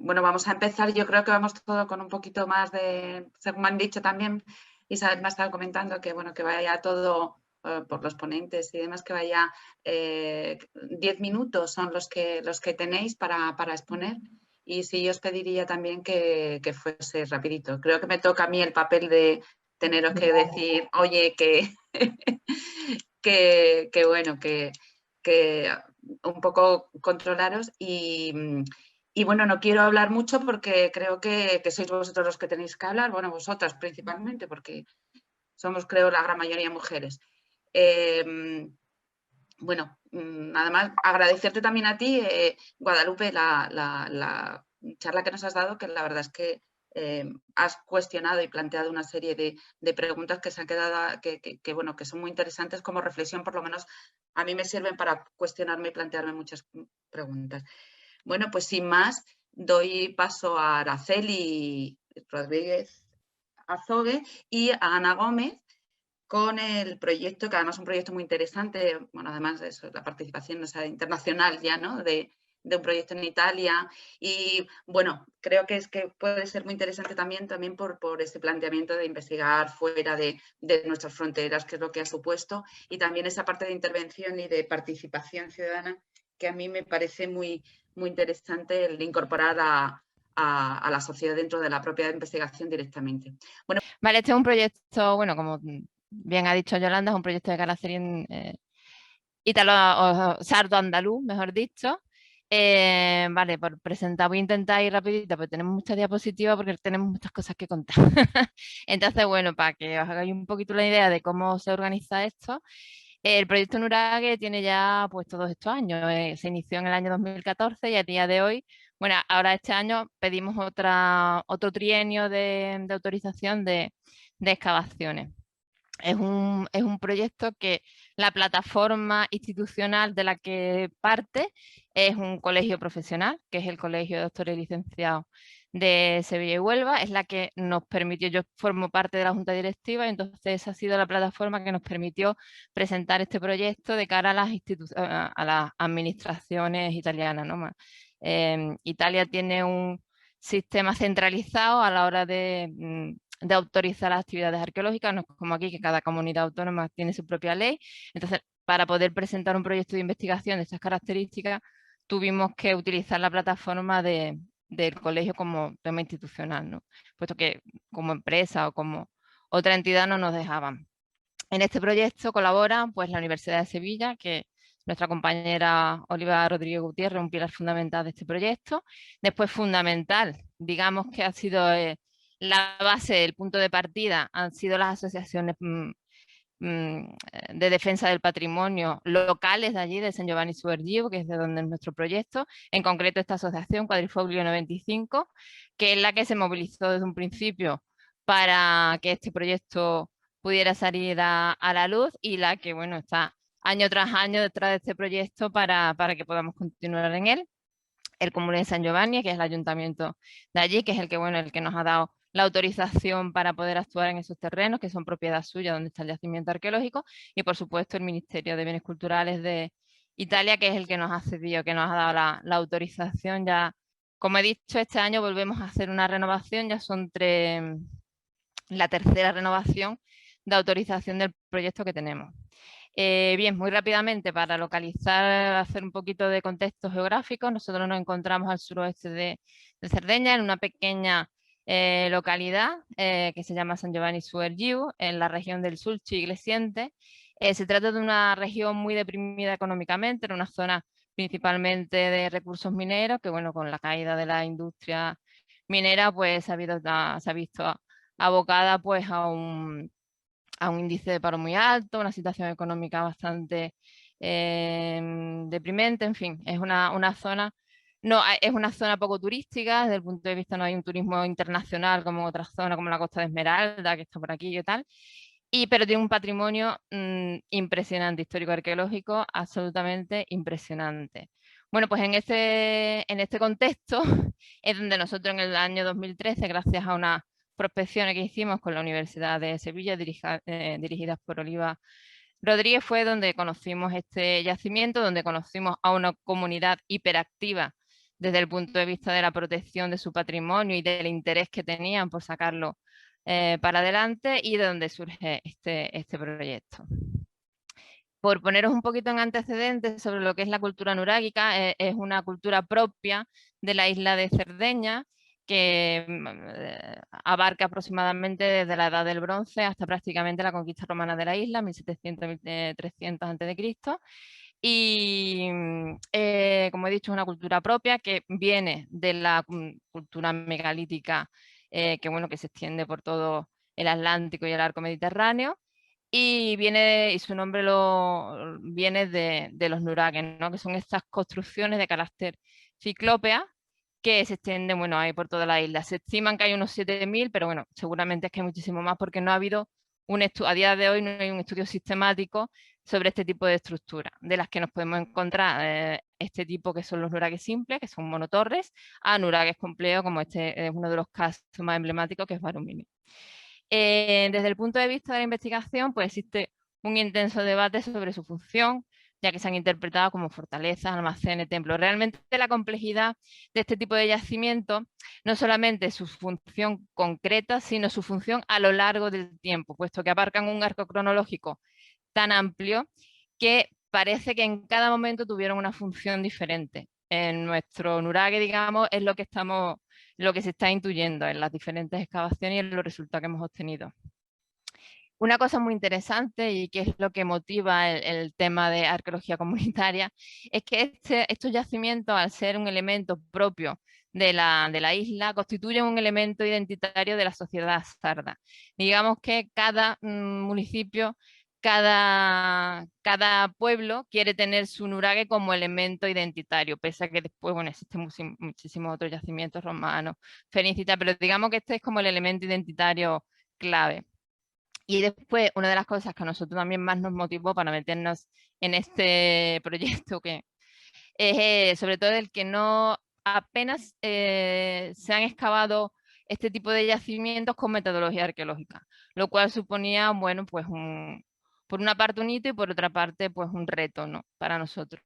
Bueno, vamos a empezar. Yo creo que vamos todo con un poquito más de, según me han dicho también, Isabel me ha estado comentando que, bueno, que vaya todo por los ponentes y demás, que vaya 10 minutos son los que tenéis para exponer. Y sí, yo os pediría también que fuese rapidito. Creo que me toca a mí el papel de teneros que decir, oye, que bueno, que un poco controlaros y bueno, no quiero hablar mucho porque creo que sois vosotros los que tenéis que hablar, bueno, vosotras principalmente, porque somos, creo, la gran mayoría mujeres. Bueno, nada más agradecerte también a ti, Guadalupe, la charla que nos has dado, que la verdad es que has cuestionado y planteado una serie de preguntas que se han quedado, bueno, que son muy interesantes como reflexión, por lo menos a mí me sirven para cuestionarme y plantearme muchas preguntas. Bueno, pues sin más, doy paso a Araceli Rodríguez Azogue y a Ana Gómez con el proyecto, que además es un proyecto muy interesante, bueno, además de eso, la participación, o sea, internacional ya, ¿no? De un proyecto en Italia y bueno, creo que es que puede ser muy interesante también por ese planteamiento de investigar fuera de nuestras fronteras, que es lo que ha supuesto, y también esa parte de intervención y de participación ciudadana que a mí me parece muy interesante el incorporar a la sociedad dentro de la propia investigación directamente. Bueno, Vale, este es un proyecto, bueno, como bien ha dicho Yolanda, es un proyecto de carácter ítalo o sardo-andaluz, mejor dicho. Vale, por presentar voy a intentar ir rapidito, porque tenemos muchas diapositivas porque tenemos muchas cosas que contar. Entonces, bueno, para que os hagáis un poquito la idea de cómo se organiza esto, el proyecto Nuraghe tiene ya pues todos estos años. Se inició en el año 2014 y a día de hoy, bueno, ahora este año pedimos otro trienio de autorización de excavaciones. Es un proyecto que la plataforma institucional de la que parte es un colegio profesional, que es el Colegio de Doctores y Licenciados de Sevilla y Huelva. Es la que nos permitió, yo formo parte de la junta directiva, y entonces esa ha sido la plataforma que nos permitió presentar este proyecto de cara a a las administraciones italianas, ¿no? Italia tiene un sistema centralizado a la hora de autorizar las actividades arqueológicas, no es como aquí, que cada comunidad autónoma tiene su propia ley. Entonces, para poder presentar un proyecto de investigación de estas características, tuvimos que utilizar la plataforma del colegio como tema institucional, ¿no? Puesto que como empresa o como otra entidad no nos dejaban. En este proyecto colaboran pues, la Universidad de Sevilla, que nuestra compañera Oliva Rodríguez Gutiérrez, un pilar fundamental de este proyecto. Después, fundamental, digamos que ha sido la base, el punto de partida, han sido las asociaciones de defensa del patrimonio locales de allí, de San Giovanni Suergiu, que es de donde es nuestro proyecto, en concreto esta asociación Quadrifoglio 95, que es la que se movilizó desde un principio para que este proyecto pudiera salir a la luz, y la que, bueno, está año tras año detrás de este proyecto para que podamos continuar en él. El Comune de San Giovanni, que es el ayuntamiento de allí, que es el que, bueno, el que nos ha dado la autorización para poder actuar en esos terrenos, que son propiedad suya, donde está el yacimiento arqueológico, y por supuesto el Ministerio de Bienes Culturales de Italia, que es el que nos ha cedido, que nos ha dado la autorización. Ya, como he dicho, este año volvemos a hacer una renovación, ya son la tercera renovación de autorización del proyecto que tenemos. Bien, muy rápidamente, para localizar, hacer un poquito de contexto geográfico, nosotros nos encontramos al suroeste de Cerdeña, en una pequeña localidad que se llama San Giovanni Suergiu, en la región del Sulci Iglesiente. Se trata de una región muy deprimida económicamente, en una zona principalmente de recursos mineros, que bueno, con la caída de la industria minera, pues se ha visto abocada pues a un índice de paro muy alto, una situación económica bastante deprimente. En fin, es una zona, no, es una zona poco turística. Desde el punto de vista, no hay un turismo internacional como otras zonas, como la Costa de Esmeralda, que está por aquí y tal. Pero tiene un patrimonio impresionante, histórico-arqueológico, absolutamente impresionante. Bueno, pues en este contexto es donde nosotros en el año 2013, gracias a unas prospecciones que hicimos con la Universidad de Sevilla, dirigidas por Oliva Rodríguez, fue donde conocimos este yacimiento, donde conocimos a una comunidad hiperactiva desde el punto de vista de la protección de su patrimonio y del interés que tenían por sacarlo para adelante, y de donde surge este proyecto. Por poneros un poquito en antecedentes sobre lo que es la cultura nurágica, es una cultura propia de la isla de Cerdeña, que abarca aproximadamente desde la Edad del Bronce hasta prácticamente la conquista romana de la isla, 1700-1300 a.C. Y como he dicho, es una cultura propia que viene de la cultura megalítica, que, bueno, que se extiende por todo el Atlántico y el arco mediterráneo. Y su nombre viene de los nuragues, ¿no? Que son estas construcciones de carácter ciclópea que se extienden, bueno, ahí por toda la isla. Se estiman que hay unos 7000, pero bueno, seguramente es que hay muchísimo más, porque no ha habido a día de hoy no hay un estudio sistemático sobre este tipo de estructuras, de las que nos podemos encontrar este tipo, que son los nuragues simples, que son monotorres, a nuragues complejos, como este es uno de los casos más emblemáticos, que es Barumini. Desde el punto de vista de la investigación, pues existe un intenso debate sobre su función, ya que se han interpretado como fortalezas, almacenes, templos. Realmente la complejidad de este tipo de yacimientos no solamente su función concreta, sino su función a lo largo del tiempo, puesto que abarcan un arco cronológico tan amplio que parece que en cada momento tuvieron una función diferente. En nuestro nurague, digamos, es lo que se está intuyendo en las diferentes excavaciones y en los resultados que hemos obtenido. Una cosa muy interesante, y que es lo que motiva el tema de arqueología comunitaria, es que estos yacimientos, al ser un elemento propio de la isla, constituyen un elemento identitario de la sociedad sarda. Digamos que cada municipio, cada pueblo quiere tener su nurague como elemento identitario, pese a que después, bueno, existen muchísimos otros yacimientos romanos, fenicitas, pero digamos que este es como el elemento identitario clave. Y después, una de las cosas que a nosotros también más nos motivó para meternos en este proyecto, que es sobre todo el que no apenas se han excavado este tipo de yacimientos con metodología arqueológica, lo cual suponía, bueno, pues por una parte un hito y por otra parte pues un reto, ¿no?, para nosotros.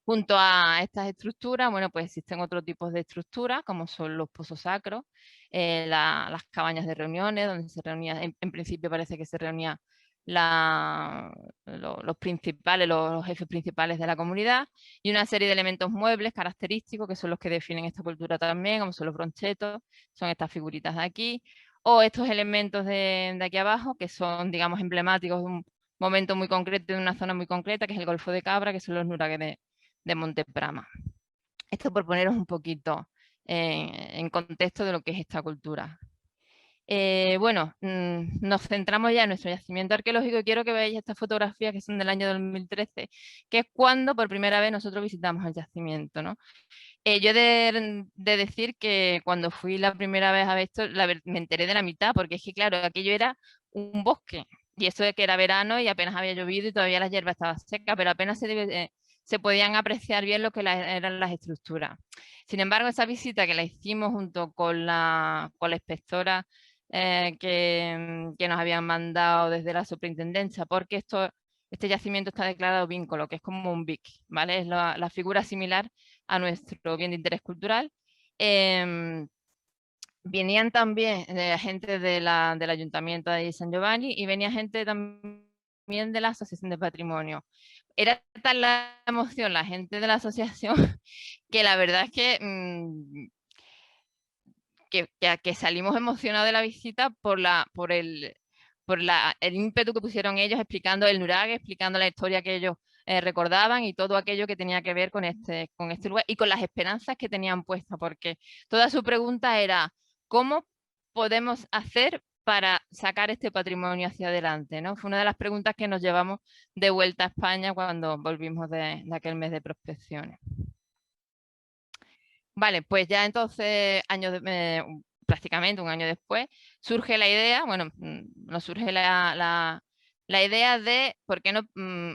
Junto a estas estructuras, bueno, pues existen otros tipos de estructuras, como son los pozos sacros, las cabañas de reuniones, donde se reunía, en principio parece que se reunían los principales, los jefes principales de la comunidad, y una serie de elementos muebles característicos, que son los que definen esta cultura también, como son los bronchetos, son estas figuritas de aquí, o estos elementos de aquí abajo, que son, digamos, emblemáticos de un momento muy concreto, de una zona muy concreta, que es el Golfo de Cabra, que son los nuragues de Monteprama. Esto por poneros un poquito en contexto de lo que es esta cultura. Bueno, nos centramos ya en nuestro yacimiento arqueológico, y quiero que veáis estas fotografías, que son del año 2013, que es cuando por primera vez nosotros visitamos el yacimiento, ¿no? Yo he de decir que cuando fui la primera vez a ver esto, me enteré de la mitad, porque es que, claro, aquello era un bosque, y eso de que era verano y apenas había llovido y todavía la hierba estaba seca, pero apenas se podían apreciar bien lo que eran las estructuras. Sin embargo, esa visita que la hicimos junto con la inspectora que nos habían mandado desde la superintendencia, porque este yacimiento está declarado vínculo, que es como un BIC, ¿vale? Es la figura similar a nuestro bien de interés cultural. Venían también gente del Ayuntamiento de San Giovanni, y venía gente también de la Asociación de Patrimonio. Era tal la emoción, la gente de la asociación, que la verdad es que salimos emocionados de la visita por el ímpetu que pusieron ellos explicando el nurague, explicando la historia que ellos recordaban, y todo aquello que tenía que ver con este lugar y con las esperanzas que tenían puestas, porque toda su pregunta era: ¿cómo podemos hacer para sacar este patrimonio hacia adelante, ¿no? Fue una de las preguntas que nos llevamos de vuelta a España cuando volvimos de aquel mes de prospecciones. Vale, pues ya entonces, prácticamente un año después, surge la idea, bueno, nos surge la idea de por qué no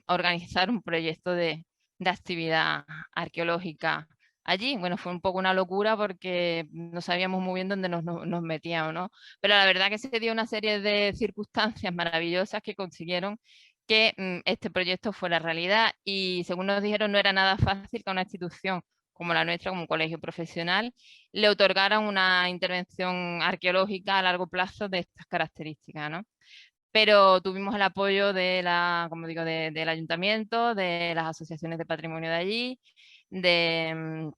organizar un proyecto de actividad arqueológica allí. Bueno, fue un poco una locura porque no sabíamos muy bien dónde nos metíamos, ¿no? Pero la verdad que se dio una serie de circunstancias maravillosas que consiguieron que este proyecto fuera realidad, y según nos dijeron, no era nada fácil que una institución como la nuestra, como un colegio profesional, le otorgaran una intervención arqueológica a largo plazo de estas características, ¿no? Pero tuvimos el apoyo de como digo, del ayuntamiento, de las asociaciones de patrimonio de allí, de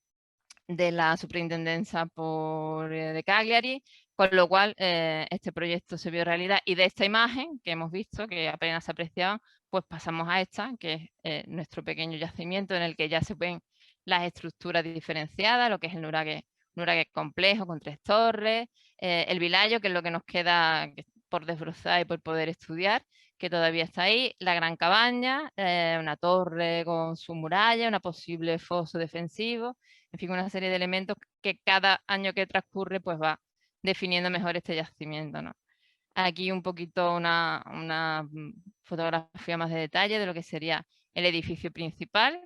la superintendencia de Cagliari, con lo cual este proyecto se vio realidad. Y de esta imagen que hemos visto, que apenas se apreciaba, pues pasamos a esta, que es nuestro pequeño yacimiento en el que ya se ven las estructuras diferenciadas, lo que es el nurague complejo con 3 torres, el vilayo, que es lo que nos queda por desbrozar y por poder estudiar, que todavía está ahí, la gran cabaña, una torre con su muralla, una posible foso defensivo, en fin, una serie de elementos que cada año que transcurre pues va definiendo mejor este yacimiento, ¿no? Aquí un poquito una fotografía más de detalle de lo que sería el edificio principal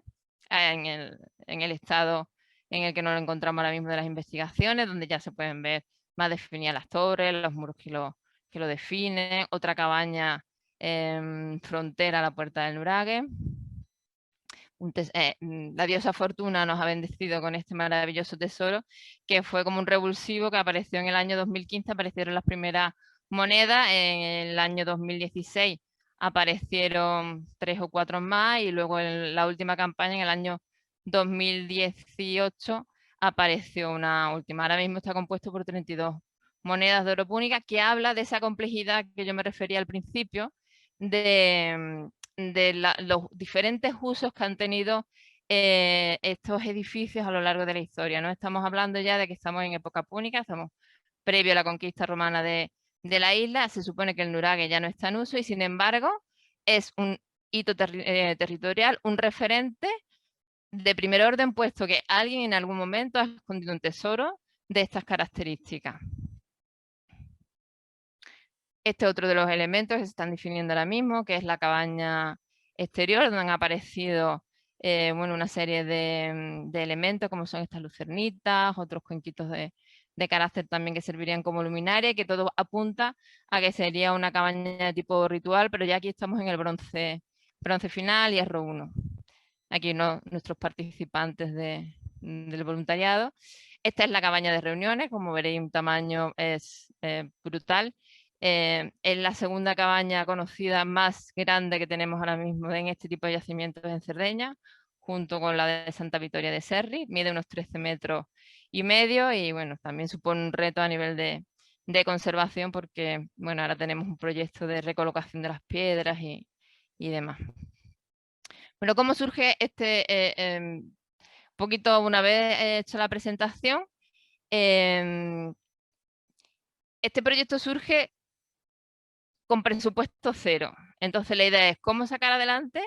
en el estado en el que nos lo encontramos ahora mismo de las investigaciones, donde ya se pueden ver más definidas las torres, los muros que lo definen, otra cabaña frontera a la puerta del nurague. La diosa Fortuna nos ha bendecido con este maravilloso tesoro, que fue como un revulsivo que apareció en el año 2015, aparecieron las primeras monedas, en el año 2016 aparecieron 3 o 4 más, y luego en la última campaña, en el año 2018, apareció una última. Ahora mismo está compuesto por 32 monedas de oro púnica, que habla de esa complejidad que yo me refería al principio, de los diferentes usos que han tenido estos edificios a lo largo de la historia. No estamos hablando ya de que estamos en época púnica, estamos previo a la conquista romana de la isla. Se supone que el nurague ya no está en uso y, sin embargo, es un hito territorial, un referente de primer orden, puesto que alguien en algún momento ha escondido un tesoro de estas características. Este es otro de los elementos que se están definiendo ahora mismo, que es la cabaña exterior, donde han aparecido bueno, una serie de elementos, como son estas lucernitas, otros cuenquitos de carácter también que servirían como luminaria, que todo apunta a que sería una cabaña de tipo ritual, pero ya aquí estamos en el bronce final, hierro 1. Aquí nuestros participantes del voluntariado. Esta es la cabaña de reuniones, como veréis, un tamaño es brutal. Es la segunda cabaña conocida más grande que tenemos ahora mismo en este tipo de yacimientos en Cerdeña, junto con la de Santa Vitoria de Serri. Mide unos 13 metros y medio y bueno, también supone un reto a nivel de conservación, porque bueno, ahora tenemos un proyecto de recolocación de las piedras y demás. Bueno, ¿cómo surge poquito una vez hecha la presentación? Este proyecto surge con presupuesto cero. Entonces la idea es cómo sacar adelante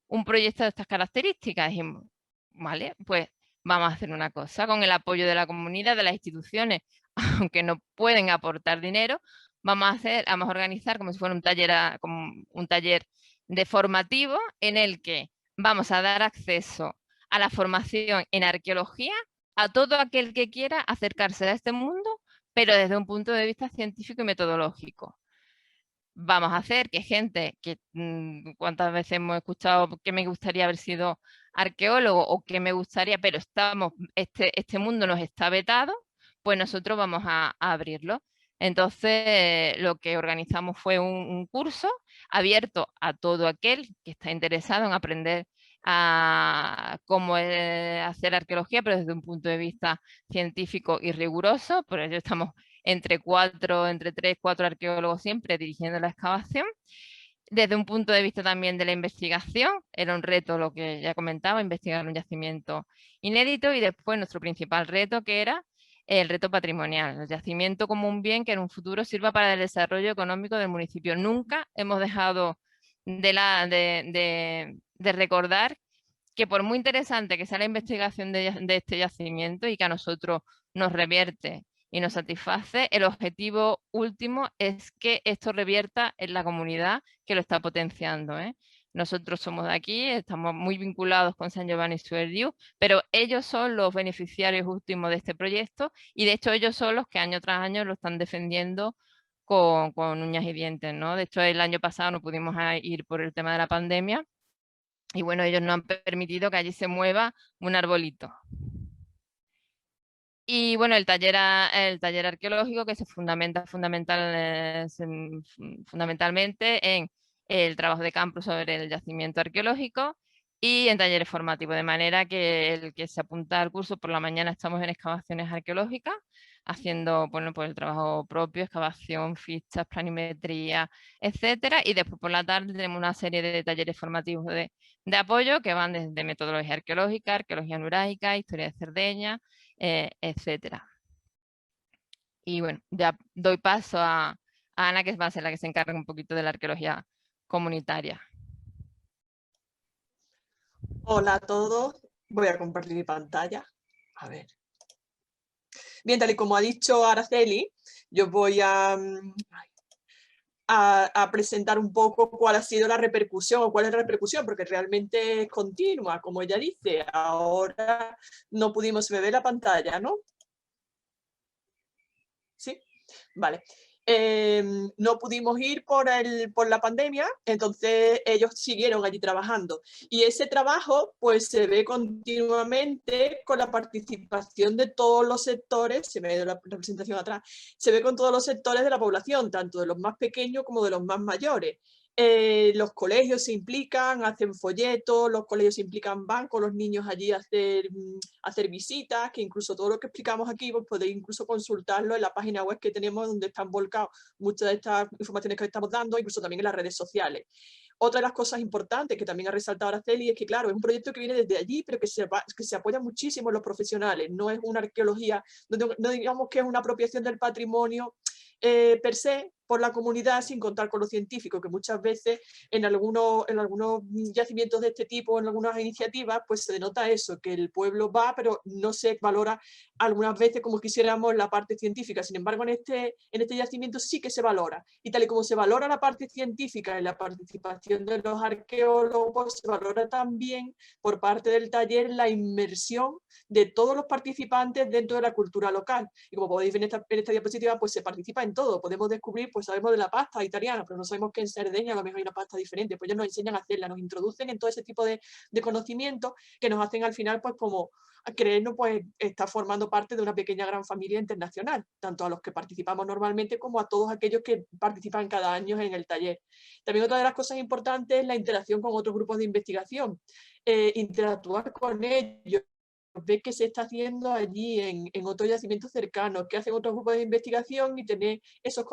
un proyecto de estas características. Dijimos, vale, pues vamos a hacer una cosa, con el apoyo de la comunidad, de las instituciones, aunque no pueden aportar dinero, vamos a organizar como si fuera como un taller de formativo en el que vamos a dar acceso a la formación en arqueología a todo aquel que quiera acercarse a este mundo, pero desde un punto de vista científico y metodológico. Vamos a hacer que gente que cuántas veces hemos escuchado que me gustaría haber sido arqueólogo o que me gustaría, pero este mundo nos está vetado, pues nosotros vamos a abrirlo. Entonces lo que organizamos fue un curso abierto a todo aquel que está interesado en aprender a cómo hacer arqueología, pero desde un punto de vista científico y riguroso. Por ello estamos entre 3, 4 arqueólogos siempre dirigiendo la excavación. Desde un punto de vista también de la investigación, era un reto, lo que ya comentaba, investigar un yacimiento inédito, y después nuestro principal reto, que era el reto patrimonial, el yacimiento como un bien que en un futuro sirva para el desarrollo económico del municipio. Nunca hemos dejado de recordar que, por muy interesante que sea la investigación de este yacimiento y que a nosotros nos revierte y nos satisface, el objetivo último es que esto revierta en la comunidad que lo está potenciando, ¿eh? Nosotros somos de aquí, estamos muy vinculados con San Giovanni Suerdiu, pero ellos son los beneficiarios últimos de este proyecto, y de hecho ellos son los que año tras año lo están defendiendo con uñas y dientes, ¿no? De hecho, el año pasado no pudimos ir por el tema de la pandemia, y bueno, ellos nos han permitido que allí se mueva un arbolito. Y bueno, el taller arqueológico que se fundamenta fundamentalmente en el trabajo de campo sobre el yacimiento arqueológico y en talleres formativos, de manera que el que se apunta al curso por la mañana estamos en excavaciones arqueológicas, haciendo bueno, pues el trabajo propio, excavación, fichas, planimetría, etcétera, y después por la tarde tenemos una serie de talleres formativos de apoyo que van desde metodología arqueológica, arqueología nuraica, historia de Cerdeña, etcétera. Y bueno, ya doy paso a Ana, que va a ser la que se encarga un poquito de la arqueología comunitaria. Hola a todos, voy a compartir mi pantalla. A ver. Bien, tal y como ha dicho Araceli, yo voy a presentar un poco cuál ha sido la repercusión o cuál es la repercusión, porque realmente es continua, como ella dice. Ahora no pudimos ver la pantalla, ¿no? Sí, vale. No pudimos ir por la pandemia, entonces ellos siguieron allí trabajando. Y ese trabajo pues se ve continuamente con la participación de todos los sectores, se ve la representación atrás, se ve con todos los sectores de la población, tanto de los más pequeños como de los más mayores. Los colegios se implican, hacen folletos, los colegios se implican, van con los niños allí a hacer visitas, que incluso todo lo que explicamos aquí pues podéis incluso consultarlo en la página web que tenemos donde están volcados muchas de estas informaciones que estamos dando, incluso también en las redes sociales. Otra de las cosas importantes que también ha resaltado Araceli es que, claro, es un proyecto que viene desde allí, pero que se apoya muchísimo en los profesionales. No es una arqueología, no digamos que es una apropiación del patrimonio per se por la comunidad sin contar con los científicos, que muchas veces en algunos yacimientos de este tipo, en algunas iniciativas, pues se denota eso, que el pueblo va, pero no se valora algunas veces como quisiéramos la parte científica. Sin embargo, en este yacimiento sí que se valora. Y tal y como se valora la parte científica y la participación de los arqueólogos, se valora también por parte del taller la inmersión de todos los participantes dentro de la cultura local. Y como podéis ver en esta diapositiva, pues se participa en todo. Podemos descubrir, pues sabemos de la pasta italiana, pero no sabemos que en Cerdeña a lo mejor hay una pasta diferente. Pues ellos nos enseñan a hacerla, nos introducen en todo ese tipo de conocimientos que nos hacen al final, pues como creernos, pues está formando parte de una pequeña gran familia internacional, tanto a los que participamos normalmente como a todos aquellos que participan cada año en el taller. También otra de las cosas importantes es la interacción con otros grupos de investigación, interactuar con ellos, ver qué se está haciendo allí en otros yacimientos cercanos, qué hacen otros grupos de investigación y tener esos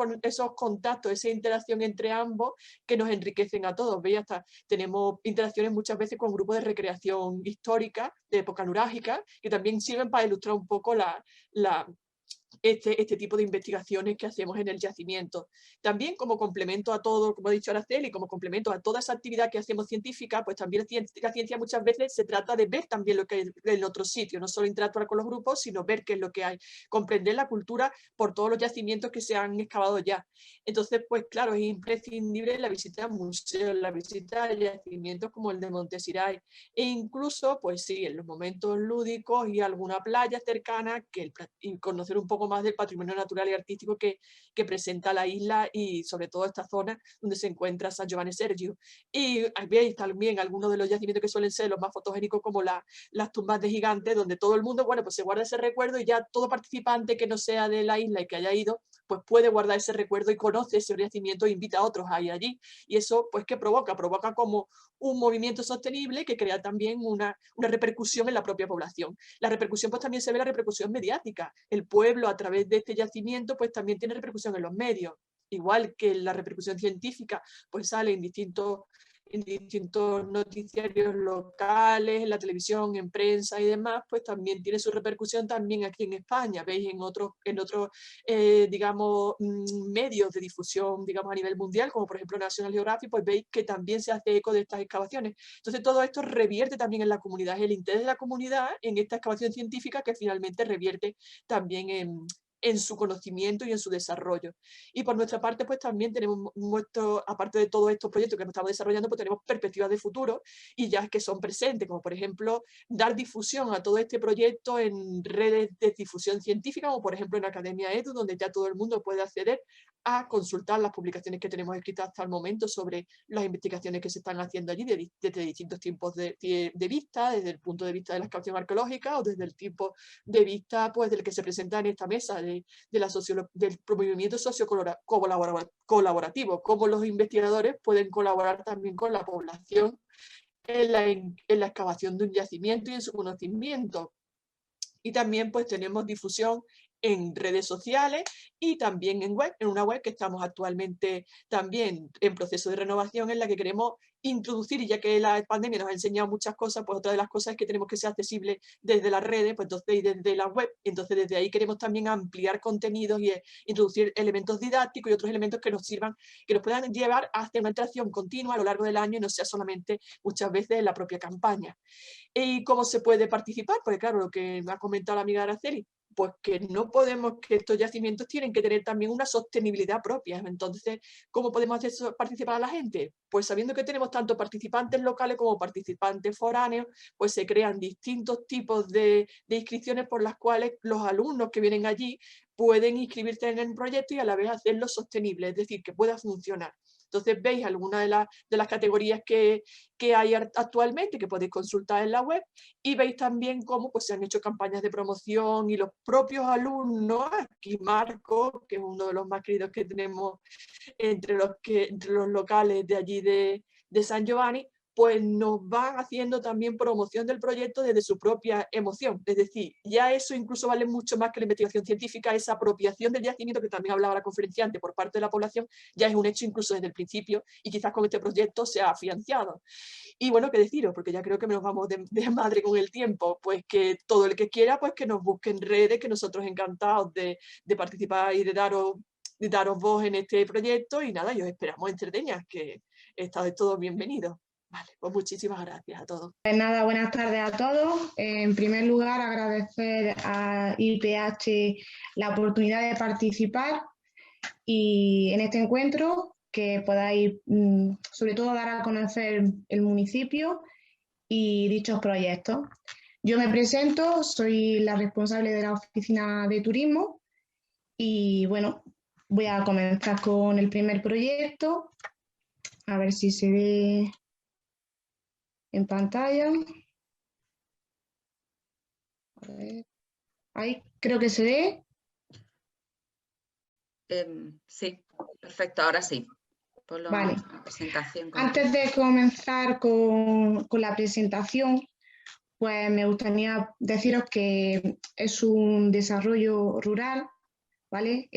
contactos, esa interacción entre ambos que nos enriquecen a todos. ¿Veis? Hasta tenemos interacciones muchas veces con grupos de recreación histórica, de época nurágica, que también sirven para ilustrar un poco este tipo de investigaciones que hacemos en el yacimiento. También como complemento a todo, como ha dicho Araceli, como complemento a toda esa actividad que hacemos científica, pues también la ciencia muchas veces se trata de ver también lo que hay en otros sitios, no solo interactuar con los grupos, sino ver qué es lo que hay, comprender la cultura por todos los yacimientos que se han excavado ya. Entonces, pues claro, es imprescindible la visita a museos, la visita a yacimientos como el de Montesiray, e incluso, pues sí, en los momentos lúdicos y alguna playa cercana, y conocer un poco más del patrimonio natural y artístico que presenta la isla y sobre todo esta zona donde se encuentra San Giovanni Sergio. Y veis también algunos de los yacimientos que suelen ser los más fotogénicos, como las tumbas de gigantes, donde todo el mundo, bueno, pues se guarda ese recuerdo y ya todo participante que no sea de la isla y que haya ido, pues puede guardar ese recuerdo y conoce ese yacimiento e invita a otros a ir allí. Y eso, pues, ¿qué provoca? Provoca como un movimiento sostenible que crea también una repercusión en la propia población. La repercusión, pues también se ve la repercusión mediática. El pueblo, a través de este yacimiento, pues también tiene repercusión en los medios. Igual que la repercusión científica, pues sale en distintos noticiarios locales, en la televisión, en prensa y demás, pues también tiene su repercusión también aquí en España. Veis en otros digamos, medios de difusión, digamos, a nivel mundial, como por ejemplo National Geographic, pues veis que también se hace eco de estas excavaciones. Entonces todo esto revierte también en la comunidad, es el interés de la comunidad en esta excavación científica que finalmente revierte también en su conocimiento y en su desarrollo. Y por nuestra parte, pues también tenemos aparte de todos estos proyectos que nos estamos desarrollando, pues tenemos perspectivas de futuro y ya que son presentes, como por ejemplo, dar difusión a todo este proyecto en redes de difusión científica, como por ejemplo en Academia Edu, donde ya todo el mundo puede acceder a consultar las publicaciones que tenemos escritas hasta el momento sobre las investigaciones que se están haciendo allí desde distintos tipos de vista, desde el punto de vista de la excavación arqueológica o desde el tipo de vista pues, del que se presenta en esta mesa del movimiento socio-colaborativo, cómo los investigadores pueden colaborar también con la población en la excavación de un yacimiento y en su conocimiento. Y también pues tenemos difusión en redes sociales y también en una web que estamos actualmente también en proceso de renovación, en la que queremos introducir, y ya que la pandemia nos ha enseñado muchas cosas, pues otra de las cosas es que tenemos que ser accesibles desde las redes, pues entonces y desde la web, entonces desde ahí queremos también ampliar contenidos y introducir elementos didácticos y otros elementos que nos sirvan, que nos puedan llevar a hacer una interacción continua a lo largo del año y no sea solamente muchas veces en la propia campaña. ¿Y cómo se puede participar? Pues claro, lo que me ha comentado la amiga Araceli, pues que no podemos, que estos yacimientos tienen que tener también una sostenibilidad propia. Entonces, ¿cómo podemos hacer participar a la gente? Pues sabiendo que tenemos tanto participantes locales como participantes foráneos, pues se crean distintos tipos de inscripciones por las cuales los alumnos que vienen allí pueden inscribirse en el proyecto y a la vez hacerlo sostenible, es decir, que pueda funcionar. Entonces veis algunas de las categorías que hay actualmente, que podéis consultar en la web, y veis también cómo pues, se han hecho campañas de promoción y los propios alumnos, aquí Marco, que es uno de los más queridos que tenemos entre los locales de allí de San Giovanni, pues nos van haciendo también promoción del proyecto desde su propia emoción. Es decir, ya eso incluso vale mucho más que la investigación científica, esa apropiación del yacimiento que también hablaba la conferenciante por parte de la población, ya es un hecho incluso desde el principio y quizás con este proyecto se ha afianzado. Y bueno, qué deciros, porque ya creo que nos vamos de madre con el tiempo, pues que todo el que quiera, pues que nos busque en redes, que nosotros encantados de participar y de daros voz en este proyecto y nada, y os esperamos en Cerdeña, que estáis todos bienvenidos. Vale, pues muchísimas gracias a todos. Pues nada, buenas tardes a todos. En primer lugar, agradecer a IPH la oportunidad de participar y en este encuentro que podáis, sobre todo, dar a conocer el municipio y dichos proyectos. Yo me presento, soy la responsable de la oficina de turismo y bueno, voy a comenzar con el primer proyecto, a ver si se ve en pantalla. A ver. Ahí creo que se ve. Sí, perfecto, ahora sí. Vale. La presentación. Antes de comenzar con la presentación, pues me gustaría deciros que es un desarrollo rural, ¿vale?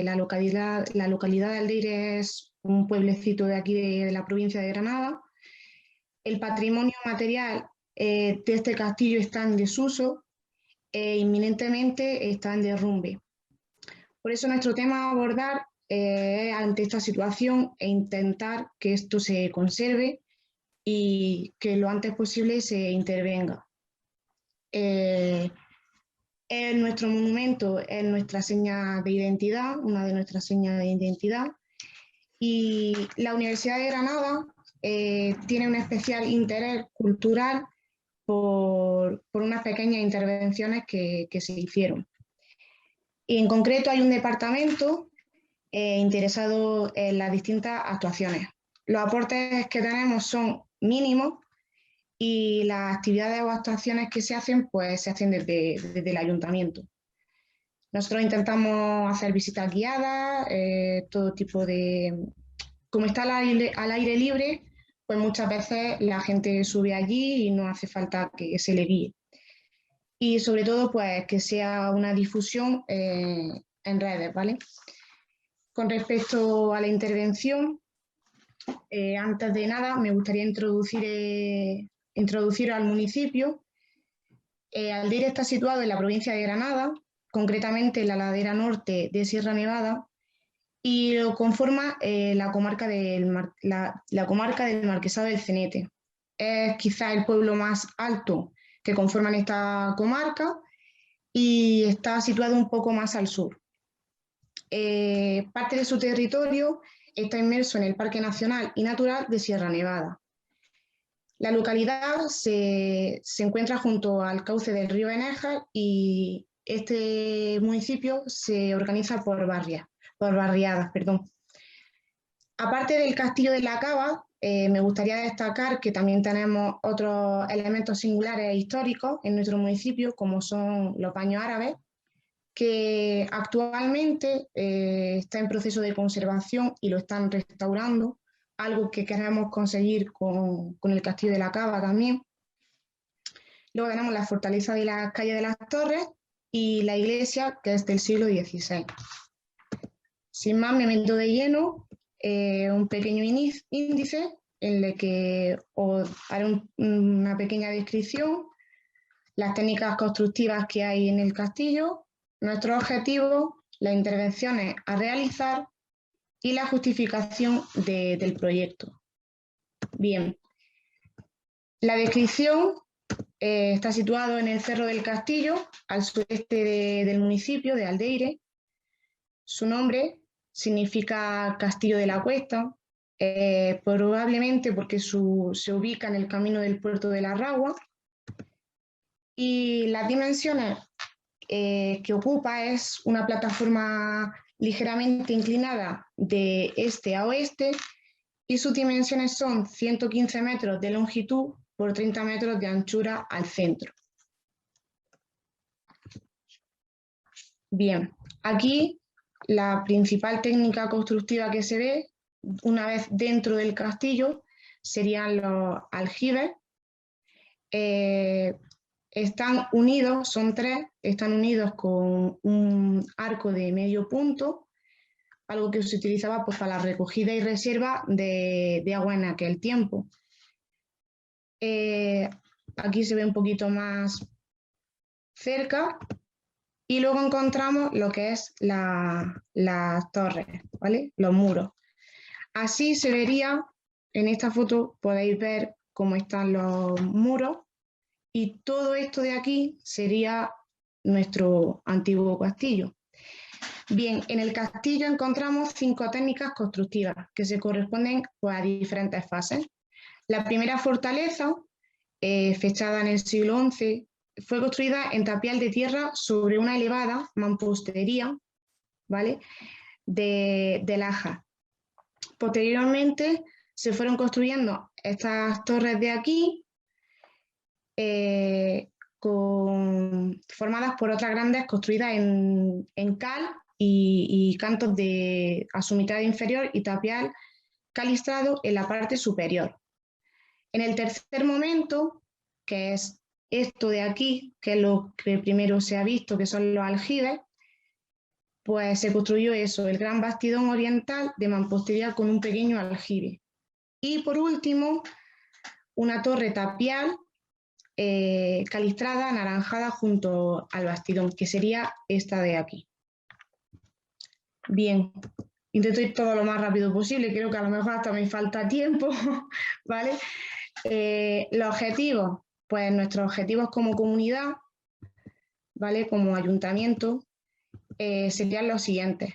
La localidad de Aldeire es un pueblecito de aquí de la provincia de Granada. El patrimonio material de este castillo está en desuso e inminentemente está en derrumbe. Por eso nuestro tema a abordar es ante esta situación e intentar que esto se conserve y que lo antes posible se intervenga. Nuestro monumento es nuestra seña de identidad, una de nuestras señas de identidad, y la Universidad de Granada tiene un especial interés cultural por unas pequeñas intervenciones que se hicieron. Y en concreto hay un departamento interesado en las distintas actuaciones. Los aportes que tenemos son mínimos y las actividades o actuaciones que se hacen, pues se hacen desde el ayuntamiento. Nosotros intentamos hacer visitas guiadas, todo tipo de... Como está al aire libre, pues muchas veces la gente sube allí y no hace falta que se le guíe. Y sobre todo, pues que sea una difusión en redes, ¿vale? Con respecto a la intervención, antes de nada me gustaría introducir al municipio. Aldeire está situado en la provincia de Granada, concretamente en la ladera norte de Sierra Nevada, y lo conforma la comarca del Marquesado del Cenete. Es quizá el pueblo más alto que conforman esta comarca y está situado un poco más al sur. parte de su territorio está inmerso en el Parque Nacional y Natural de Sierra Nevada. La localidad se encuentra junto al cauce del río Benéjar y este municipio se organiza por barriadas. Aparte del Castillo de la Cava, me gustaría destacar que también tenemos otros elementos singulares e históricos en nuestro municipio, como son los baños árabes, que actualmente está en proceso de conservación y lo están restaurando, algo que queremos conseguir con el Castillo de la Cava también. Luego tenemos la fortaleza de la calle de las Torres y la iglesia, que es del siglo XVI. Sin más, me meto de lleno, un pequeño índice en el que os haré una pequeña descripción, las técnicas constructivas que hay en el castillo, nuestros objetivos, las intervenciones a realizar y la justificación del proyecto. Bien, la descripción está situado en el Cerro del Castillo, al sureste del municipio de Aldeire. Su nombre significa Castillo de la Cuesta, probablemente porque se ubica en el camino del puerto de la Ragua. Y las dimensiones que ocupa es una plataforma ligeramente inclinada de este a oeste y sus dimensiones son 115 metros de longitud por 30 metros de anchura al centro. Bien, aquí la principal técnica constructiva que se ve una vez dentro del castillo serían los aljibes. Están unidos, son tres, están unidos con un arco de medio punto, algo que se utilizaba pues, para la recogida y reserva de agua en aquel tiempo. Aquí se ve un poquito más cerca y luego encontramos lo que es las torres, ¿vale? Los muros. Así se vería, en esta foto podéis ver cómo están los muros. Y todo esto de aquí sería nuestro antiguo castillo. Bien, en el castillo encontramos 5 técnicas constructivas que se corresponden pues, a diferentes fases. La primera fortaleza, fechada en el siglo XI, fue construida en tapial de tierra sobre una elevada mampostería, ¿vale? de laja. Posteriormente se fueron construyendo estas torres de aquí, formadas por otras grandes construidas en cal y cantos a su mitad inferior y tapial calistrado en la parte superior. En el tercer momento, que es esto de aquí, que es lo que primero se ha visto, que son los aljibes, pues se construyó eso, el gran bastidón oriental de mampostería con un pequeño aljibe. Y por último, una torre tapial calistrada, anaranjada junto al bastidón, que sería esta de aquí. Bien, intento ir todo lo más rápido posible, creo que a lo mejor hasta me falta tiempo, ¿vale? Los objetivos, pues nuestros objetivos como comunidad, ¿vale? Como ayuntamiento, serían los siguientes.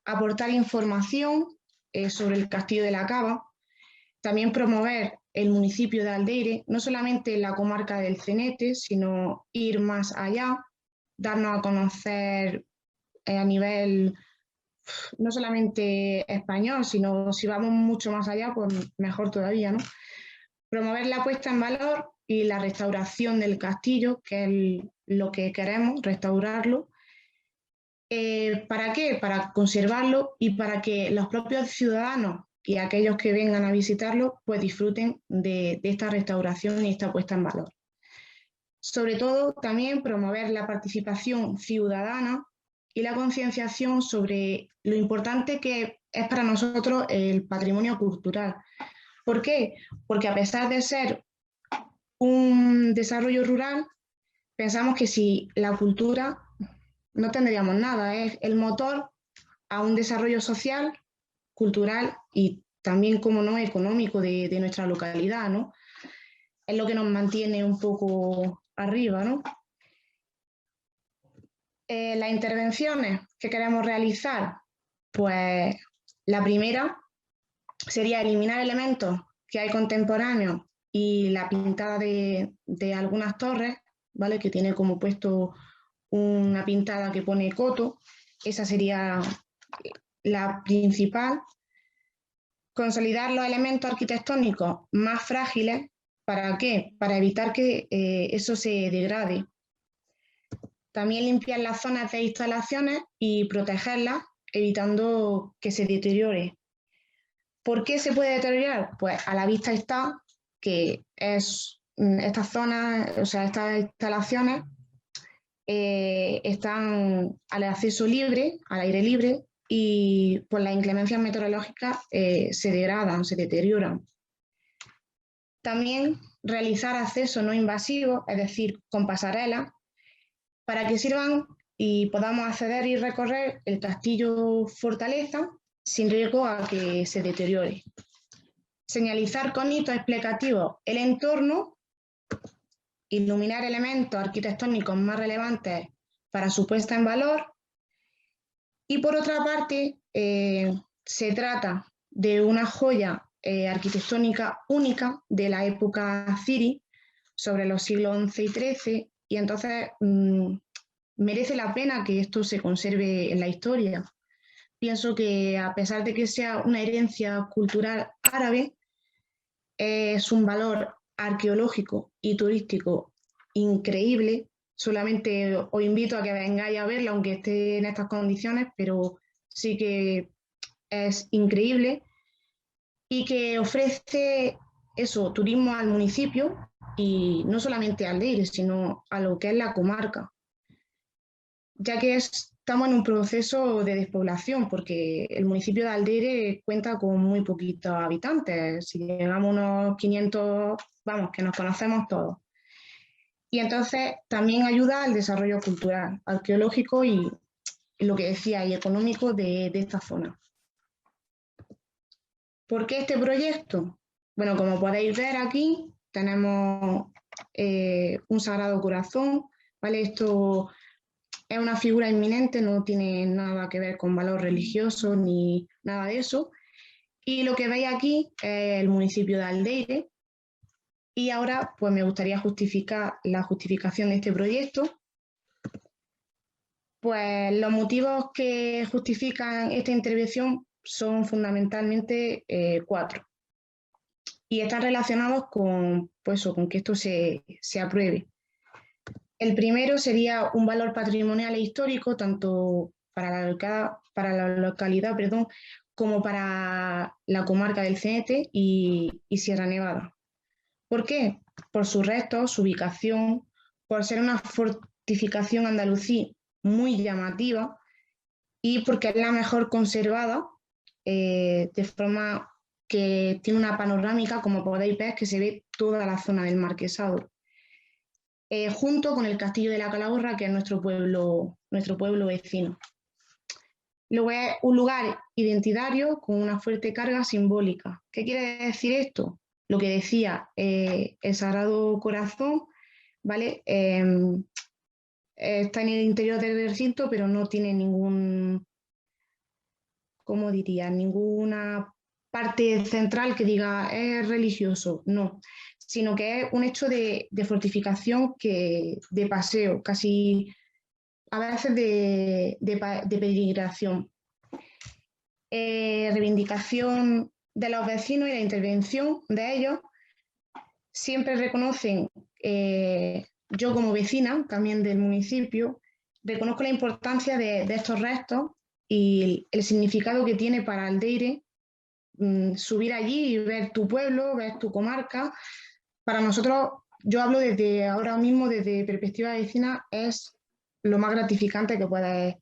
Aportar información sobre el Castillo de la Cava, también promover el municipio de Aldeire, no solamente en la comarca del Cenete, sino ir más allá, darnos a conocer a nivel no solamente español, sino si vamos mucho más allá, pues mejor todavía, ¿no? Promover la puesta en valor y la restauración del castillo, que es lo que queremos, restaurarlo. ¿Para qué? Para conservarlo y para que los propios ciudadanos y aquellos que vengan a visitarlo pues disfruten de esta restauración y esta puesta en valor. Sobre todo también promover la participación ciudadana y la concienciación sobre lo importante que es para nosotros el patrimonio cultural. ¿Por qué? Porque a pesar de ser un desarrollo rural, pensamos que si la cultura no tendríamos nada, es el motor a un desarrollo social, cultural y también, como no, económico de nuestra localidad, ¿no? Es lo que nos mantiene un poco arriba, ¿no? Las intervenciones que queremos realizar, Pues la primera sería eliminar elementos que hay contemporáneos y la pintada de algunas torres, ¿vale? Que tiene como puesto una pintada que pone coto. Esa sería la principal. Consolidar los elementos arquitectónicos más frágiles. ¿Para qué? Para evitar que eso se degrade. También limpiar las zonas de instalaciones y protegerlas, evitando que se deteriore. ¿Por qué se puede deteriorar? Pues a la vista está que estas zonas, o sea, estas instalaciones están al acceso libre, al aire libre, y por las inclemencias meteorológicas se degradan, se deterioran. También realizar acceso no invasivo, es decir, con pasarelas, para que sirvan y podamos acceder y recorrer el castillo fortaleza sin riesgo a que se deteriore. Señalizar con hitos explicativos el entorno, iluminar elementos arquitectónicos más relevantes para su puesta en valor. Y por otra parte, se trata de una joya arquitectónica única de la época Azirí, sobre los siglos XI y XIII, y entonces merece la pena que esto se conserve en la historia. Pienso que a pesar de que sea una herencia cultural árabe, es un valor arqueológico y turístico increíble. Solamente os invito a que vengáis a verla, aunque esté en estas condiciones, pero sí que es increíble y que ofrece eso, turismo al municipio y no solamente al Aldeire, sino a lo que es la comarca, ya que estamos en un proceso de despoblación, porque el municipio de Aldeire cuenta con muy poquitos habitantes. Si llegamos a unos 500, vamos, que nos conocemos todos. Y entonces también ayuda al desarrollo cultural, arqueológico y lo que decía, y económico de esta zona. ¿Por qué este proyecto? Bueno, como podéis ver aquí, tenemos un Sagrado Corazón, ¿vale? Esto es una figura inminente, no tiene nada que ver con valor religioso ni nada de eso. Y lo que veis aquí es el municipio de Aldeire. Y ahora pues me gustaría justificar la justificación de este proyecto. Pues los motivos que justifican esta intervención son fundamentalmente 4. Y están relacionados con, pues, con que esto se apruebe. El primero sería un valor patrimonial e histórico, tanto para la localidad, como para la comarca del Cenete y Sierra Nevada. ¿Por qué? Por sus restos, su ubicación, por ser una fortificación andalusí muy llamativa y porque es la mejor conservada, de forma que tiene una panorámica, como podéis ver, que se ve toda la zona del Marquesado. Junto con el Castillo de la Calahorra, que es nuestro pueblo vecino. Luego es un lugar identitario con una fuerte carga simbólica. ¿Qué quiere decir esto? Lo que decía, el Sagrado Corazón, ¿vale? Está en el interior del recinto, pero no tiene ningún, ¿cómo diría? Ninguna parte central que diga es religioso, no, sino que es un hecho de fortificación, de paseo, casi a veces de peregrinación. Reivindicación de los vecinos y la intervención de ellos. Siempre reconocen, yo como vecina también del municipio, reconozco la importancia de estos restos y el significado que tiene para Aldeire subir allí y ver tu pueblo, ver tu comarca. Para nosotros, yo hablo desde ahora mismo, desde perspectiva vecina, es lo más gratificante que puedes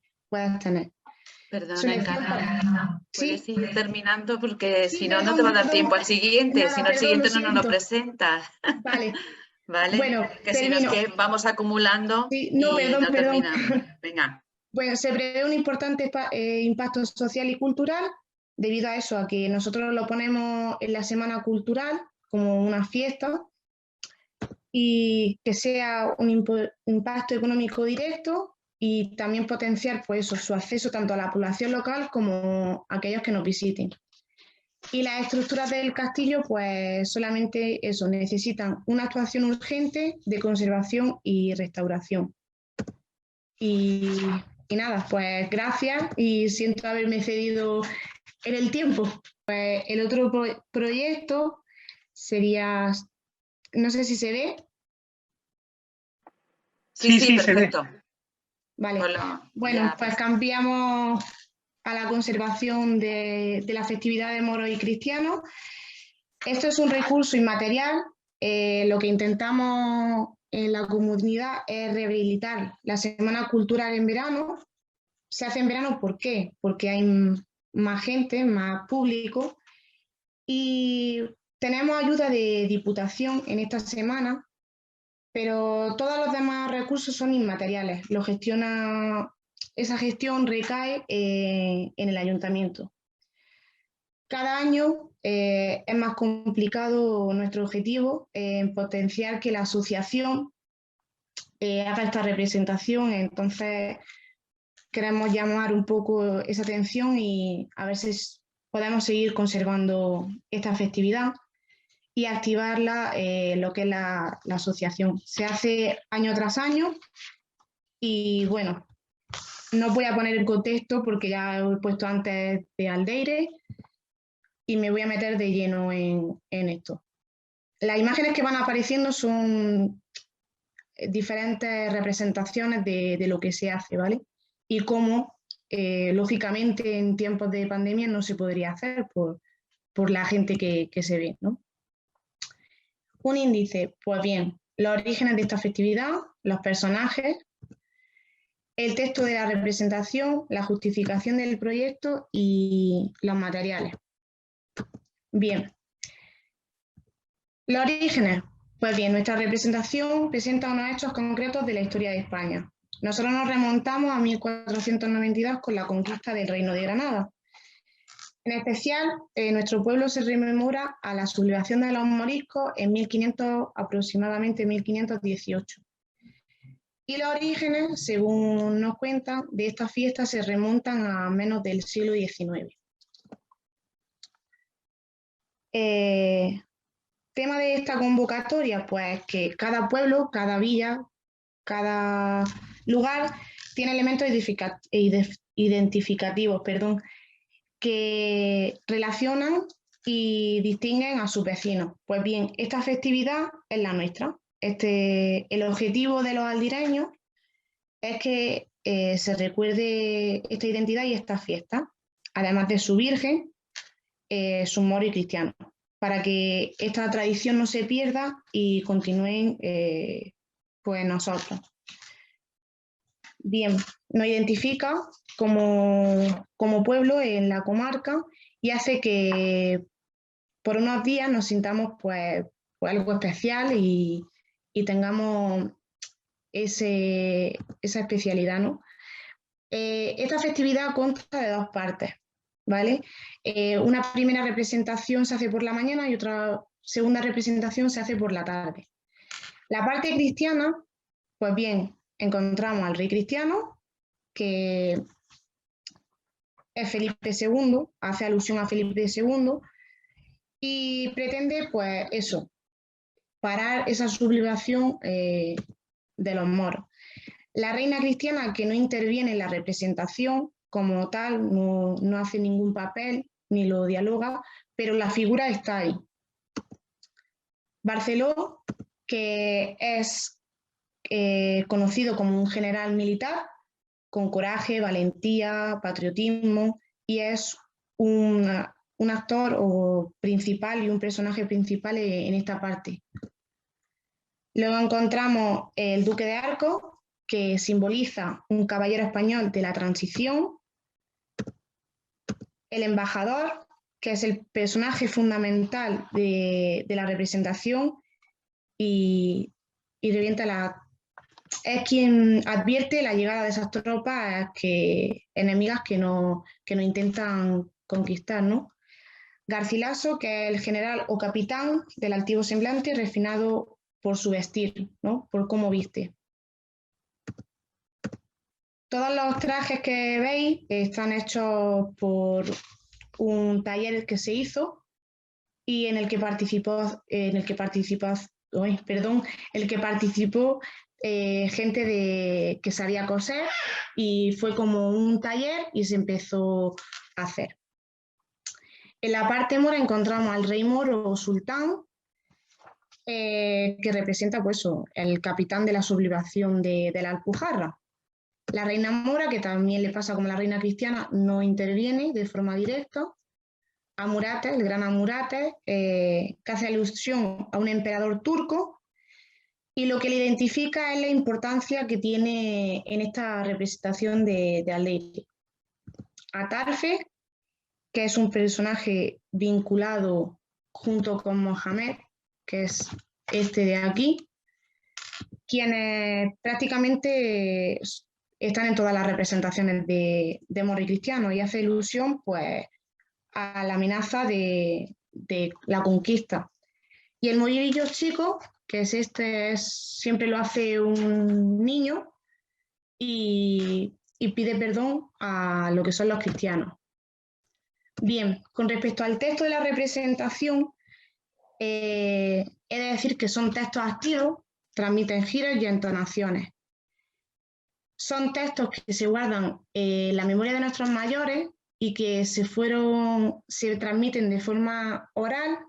tener. Perdona, Encarna, puedes ¿Sí? seguir terminando porque Sí, si no, no te va a dar tiempo al siguiente, Nada, si no el siguiente no nos lo presentas. Vale. ¿Vale? Bueno, que si no es que vamos acumulando y no terminamos. Venga. Bueno, se prevé un importante impacto social y cultural, debido a eso, a que nosotros lo ponemos en la Semana Cultural como una fiesta, y que sea un impacto económico directo y también potenciar pues, su acceso tanto a la población local como a aquellos que nos visiten. Y las estructuras del castillo, pues solamente eso, necesitan una actuación urgente de conservación y restauración. Y nada, pues gracias y siento haberme cedido en el tiempo. Pues el otro proyecto sería, no sé si se ve. Sí, perfecto. Se ve. Vale, Hola, bueno, pues cambiamos a la conservación de la festividad de moros y cristianos. Esto es un recurso inmaterial. Lo que intentamos en la comunidad es rehabilitar la Semana Cultural en verano. Se hace en verano, ¿por qué? Porque hay más gente, más público. Y tenemos ayuda de Diputación en esta semana, pero todos los demás recursos son inmateriales. Esa gestión recae en el ayuntamiento. Cada año es más complicado nuestro objetivo en potenciar que la asociación haga esta representación, entonces queremos llamar un poco esa atención y a ver si podemos seguir conservando esta festividad y activarla lo que es la asociación. Se hace año tras año y bueno, no voy a poner el contexto porque ya he puesto antes de Aldeire y me voy a meter de lleno en esto. Las imágenes que van apareciendo son diferentes representaciones de lo que se hace, ¿vale? Y cómo, lógicamente, en tiempos de pandemia no se podría hacer por la gente que se ve, ¿no? Un índice, pues bien, los orígenes de esta festividad, los personajes, el texto de la representación, la justificación del proyecto y los materiales. Bien. Los orígenes. Pues bien, nuestra representación presenta unos hechos concretos de la historia de España. Nosotros nos remontamos a 1492 con la conquista del Reino de Granada. En especial, nuestro pueblo se rememora a la sublevación de los moriscos en 1500, aproximadamente 1518. Y los orígenes, según nos cuentan, de esta fiesta se remontan a menos del siglo XIX. Tema de esta convocatoria, pues que cada pueblo, cada villa, cada lugar tiene elementos identificativos, que relacionan y distinguen a sus vecinos. Pues bien, esta festividad es la nuestra. El objetivo de los aldireños es que se recuerde esta identidad y esta fiesta, además de su virgen, sus moros y cristianos, para que esta tradición no se pierda y continúen pues nosotros. Bien, nos identifica como pueblo en la comarca y hace que por unos días nos sintamos pues algo especial y tengamos esa especialidad, ¿no? Esta festividad consta de dos partes, ¿vale? Una primera representación se hace por la mañana y otra segunda representación se hace por la tarde. La parte cristiana, pues bien, encontramos al rey cristiano, que es Felipe II, hace alusión a Felipe II, y pretende, pues eso, parar esa sublevación de los moros. La reina cristiana, que no interviene en la representación como tal, no hace ningún papel ni lo dialoga, pero la figura está ahí. Barceló, que es conocido como un general militar con coraje, valentía, patriotismo, y es un actor principal y un personaje principal en esta parte. Luego encontramos el Duque de Arcos, que simboliza un caballero español de la transición, el embajador, que es el personaje fundamental de la representación y es quien advierte la llegada de esas tropas enemigas que nos intentan conquistar, ¿no? Garcilaso, que es el general o capitán del altivo semblante, refinado por su vestir, ¿no? Por cómo viste. Todos los trajes que veis están hechos por un taller que se hizo y en el que participó gente que sabía coser, y fue como un taller y se empezó a hacer. En la parte mora encontramos al rey moro o sultán, que representa pues, el capitán de la sublevación de la Alpujarra. La reina mora, que también le pasa como la reina cristiana, no interviene de forma directa. Amurates, el gran Amurates, que hace alusión a un emperador turco, y lo que le identifica es la importancia que tiene en esta representación de Al-Leiri. Atarfe, que es un personaje vinculado junto con Mohamed, que es este de aquí, quienes prácticamente están en todas las representaciones de moros y cristianos, y hace ilusión pues, a la amenaza de la conquista. Y el mollillo chico, que es este, siempre lo hace un niño y pide perdón a lo que son los cristianos. Bien, con respecto al texto de la representación, he de decir que son textos activos, transmiten giros y entonaciones. Son textos que se guardan en la memoria de nuestros mayores y que se transmiten de forma oral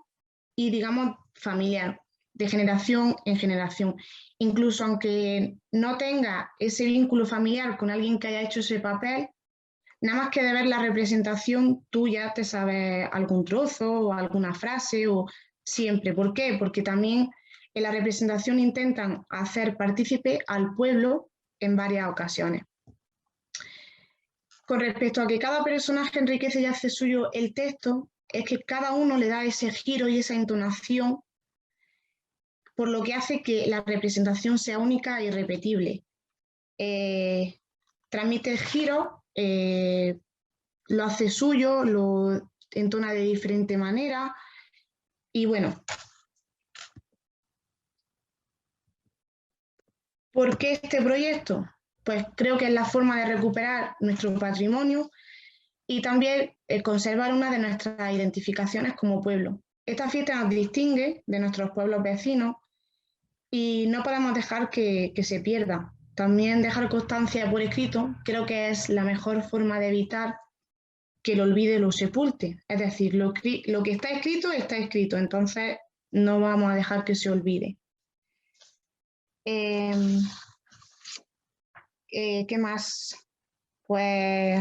y, digamos, familiar, de generación en generación. Incluso aunque no tenga ese vínculo familiar con alguien que haya hecho ese papel, nada más que de ver la representación, tú ya te sabes algún trozo o alguna frase, o siempre. ¿Por qué? Porque también en la representación intentan hacer partícipe al pueblo en varias ocasiones. Con respecto a que cada personaje enriquece y hace suyo el texto, es que cada uno le da ese giro y esa entonación, por lo que hace que la representación sea única e irrepetible. Transmite giro, lo hace suyo, lo entona de diferente manera, y bueno. ¿Por qué este proyecto? Pues creo que es la forma de recuperar nuestro patrimonio y también conservar una de nuestras identificaciones como pueblo. Esta fiesta nos distingue de nuestros pueblos vecinos y no podemos dejar que se pierda. También dejar constancia por escrito creo que es la mejor forma de evitar que el olvido lo sepulte. Es decir, lo que está escrito, entonces no vamos a dejar que se olvide. ¿Qué más? Pues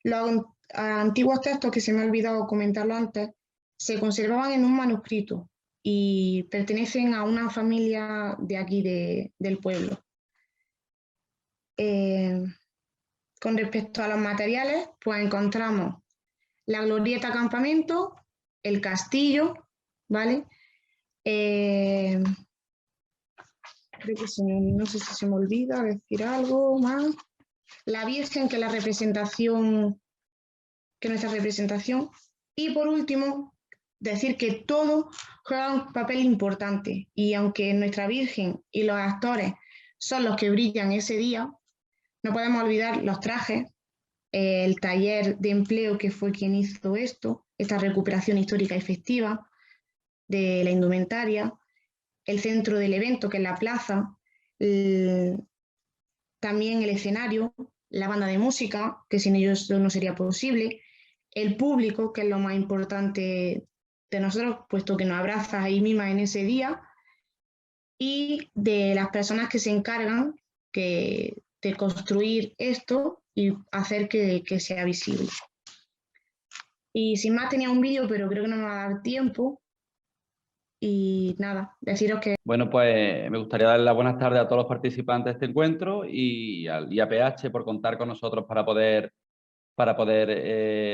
los antiguos textos, que se me ha olvidado comentarlo antes, se conservaban en un manuscrito y pertenecen a una familia de aquí, del pueblo. Con respecto a los materiales, pues encontramos la glorieta campamento, el castillo, ¿vale? Creo que no sé si se me olvida decir algo más. La Virgen, que es nuestra representación. Y por último, decir que todo juega un papel importante. Y aunque nuestra Virgen y los actores son los que brillan ese día, no podemos olvidar los trajes, el taller de empleo que fue quien hizo esta recuperación histórica y festiva de la indumentaria, el centro del evento, que es la plaza, también el escenario, la banda de música, que sin ellos no sería posible, el público, que es lo más importante de nosotros, puesto que nos abraza y mima en ese día, y de las personas que se encargan de construir esto y hacer que sea visible. Y sin más, tenía un vídeo, pero creo que no me va a dar tiempo. Y nada, deciros que... Bueno, pues me gustaría dar las buenas tardes a todos los participantes de este encuentro y a PH por contar con nosotros para poder